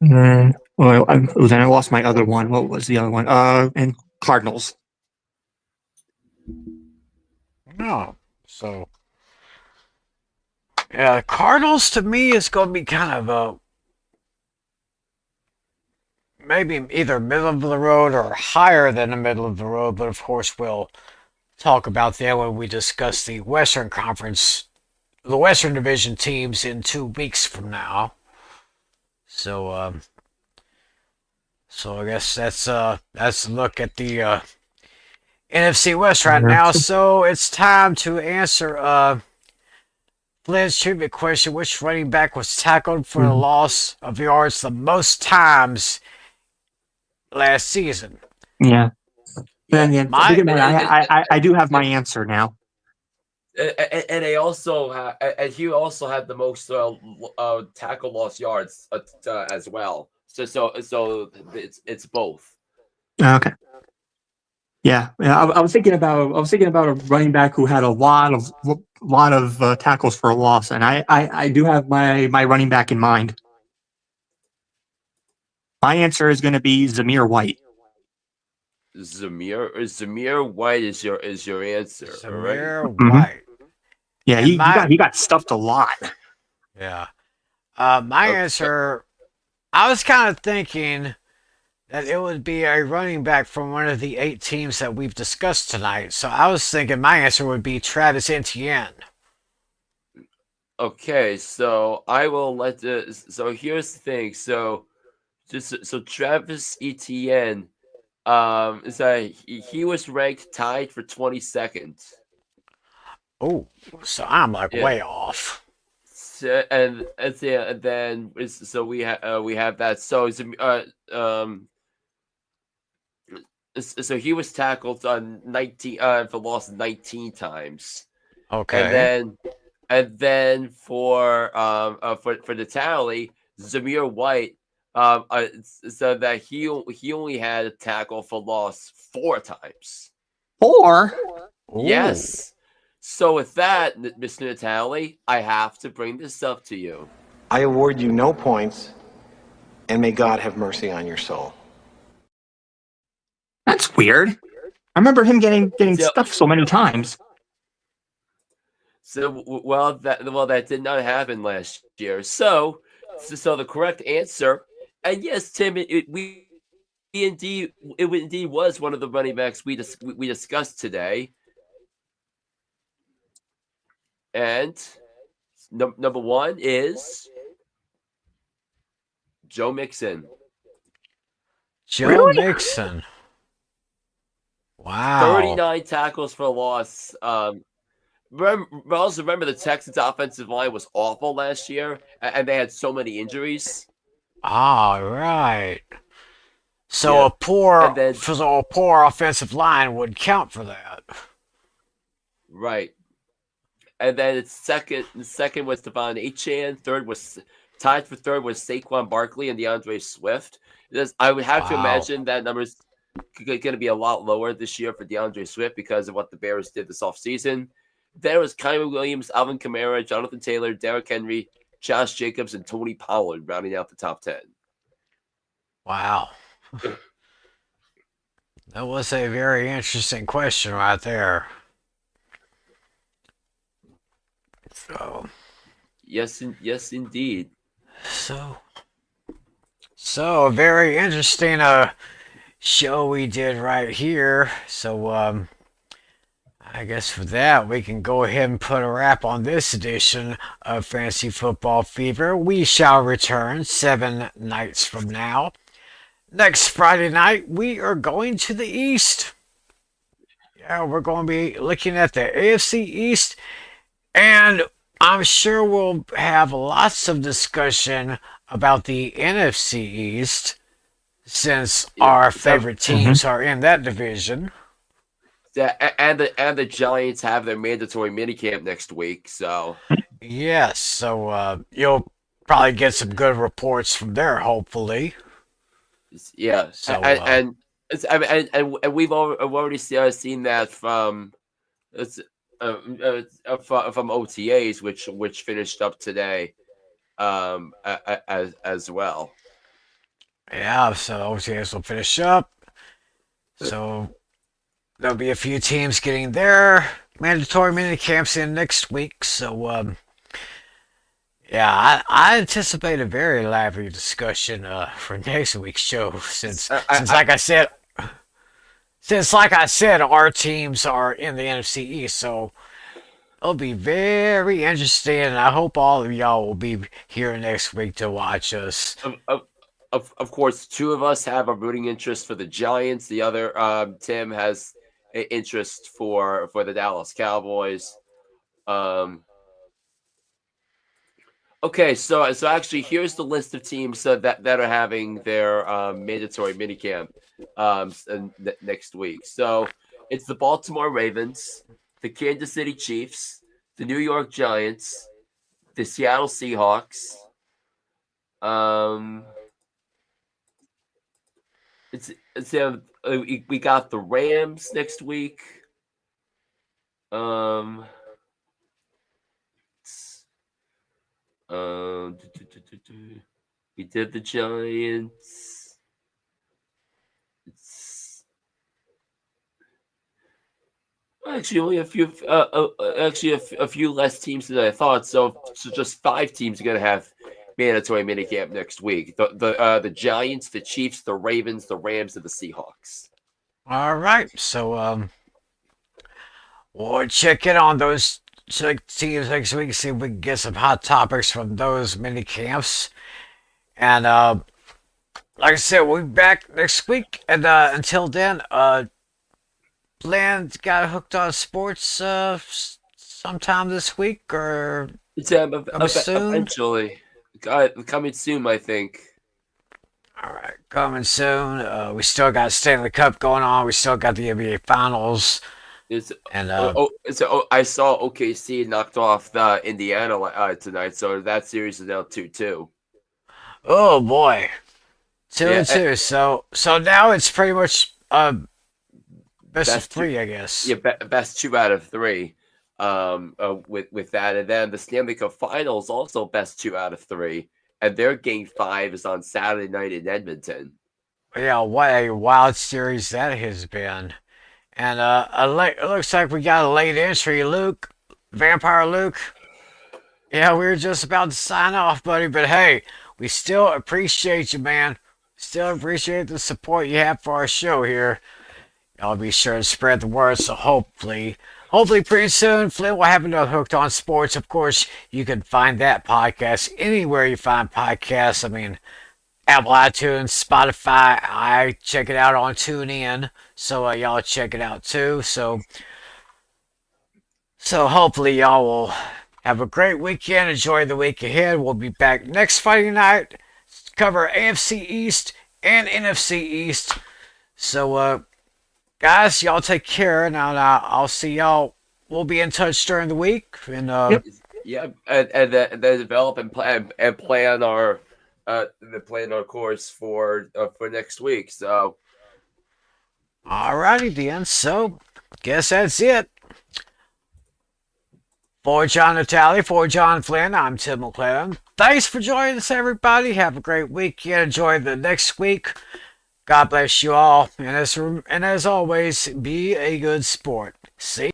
and then then I lost my other one. What was the other one? And Cardinals. No. So yeah, Cardinals to me is going to be kind of a maybe either middle of the road or higher than the middle of the road, but of course we'll talk about that when we discuss the Western Conference, the Western Division teams in 2 weeks from now. So I guess that's a look at the NFC West right now. So it's time to answer Flynn's trivia question: which running back was tackled for the loss of yards the most times last season? Yeah. I do have my answer now. And he also had the most tackle loss yards as well. So it's both. Okay. Yeah, I was thinking about a running back who had a lot of tackles for a loss, and I do have my running back in mind. My answer is going to be Zamir White. Zamir White is your answer, all right? Samir Hmm. White. Yeah, And he got stuffed a lot. yeah. My Okay. answer, I was kind of thinking that it would be a running back from one of the 8 teams that we've discussed tonight. So I was thinking my answer would be Travis Etienne. Okay, so I will let the. So here's the thing. So Travis Etienne, so he was ranked tied for 22nd. Oh, so I'm like Yeah. way off. So, and then so we have that. So he was tackled on 19 for loss 19 times, and Okay. for the tally, Zamir White, so that he only had a tackle for loss 4 times. Or Ooh. Yes. So with that, Mr. Natali, I have to bring this up to you. I award you no points, and may God have mercy on your soul. that's weird. I remember him getting So- stuffed so many times. So that did not happen last year. So the correct answer, and yes, Tim, it indeed was one of the running backs we discussed today. And number 1 is Joe Mixon. Joe Really? Mixon. Wow. 39 tackles for loss. Remember the Texans' offensive line was awful last year, and they had so many injuries. All right. So Yeah. a poor And then- so a poor offensive line would count for that. Right. And then it's second was Devon Achane. Tied for third was Saquon Barkley and DeAndre Swift. I would have to Wow. imagine that number's going to be a lot lower this year for DeAndre Swift because of what the Bears did this offseason. There was Kyron Williams, Alvin Kamara, Jonathan Taylor, Derrick Henry, Josh Jacobs, and Tony Pollard rounding out the top 10. Wow. That was a very interesting question right there. So Yes, indeed. so a very interesting show we did right here. So I guess for that we can go ahead and put a wrap on this edition of Fantasy Football Fever. We shall return 7 nights from now. Next Friday night we are going to the East. Yeah, we're going to be looking at the AFC East, and I'm sure we'll have lots of discussion about the NFC East since Yeah, our so- favorite teams are in that division. And the Giants have their mandatory minicamp next week, so Yes, so you'll probably get some good reports from there, hopefully. yeah. So, And we've already seen that from from OTAs, which finished up today, as well. Yeah, so OTAs will finish up. So there'll be a few teams getting their mandatory mini camps in next week. So yeah, I anticipate a very lively discussion for next week's show since like I said, our teams are in the NFC East, so it'll be very interesting, and I hope all of y'all will be here next week to watch us. Of course, 2 of us have a rooting interest for the Giants. The other, Tim, has an interest for the Dallas Cowboys. Okay, so actually, here's the list of teams that are having their mandatory minicamp next week. So it's the Baltimore Ravens, the Kansas City Chiefs, the New York Giants, the Seattle Seahawks, we got the Rams next week. We did the Giants. Actually, only a few. A few less teams than I thought. So just 5 teams are gonna have mandatory minicamp next week. The Giants, the Chiefs, the Ravens, the Rams, and the Seahawks. All right, so we'll check in on those teams next week. See if we can get some hot topics from those mini camps. And like I said, we'll be back next week. And until then, Bland got hooked on sports sometime this week or soon? Eventually. Coming soon, I think. All right, coming soon. We still got Stanley Cup going on. We still got the NBA Finals. I saw OKC knocked off the Indiana tonight, so that series is now 2-2. Oh boy, 2-2. So now it's pretty much best of 3, I guess. Yeah, best 2 out of 3. With that, and then the Stanley Cup Finals also best 2 out of 3, and their Game 5 is on Saturday night in Edmonton. Yeah, what a wild series that has been. And it looks like we got a late entry, Luke, Vampire Luke. Yeah, we were just about to sign off, buddy, but hey, we still appreciate you, man. Still appreciate the support you have for our show here. Y'all be sure to spread the word, so hopefully pretty soon, Flint will have another Hooked on Sports. Of course, you can find that podcast anywhere you find podcasts. I mean, Apple iTunes, Spotify. I check it out on TuneIn, so y'all check it out too. So hopefully y'all will have a great weekend. Enjoy the week ahead. We'll be back next Friday night to cover AFC East and NFC East. So, guys, y'all take care, and I'll see y'all. We'll be in touch during the week. And and then develop and plan our course for next week. So, alrighty then. So, guess that's it. For John Natali, for John Flynn, I'm Tim McClellan. Thanks for joining us, everybody. Have a great weekend. Enjoy the next week. God bless you all. And as always, be a good sport. See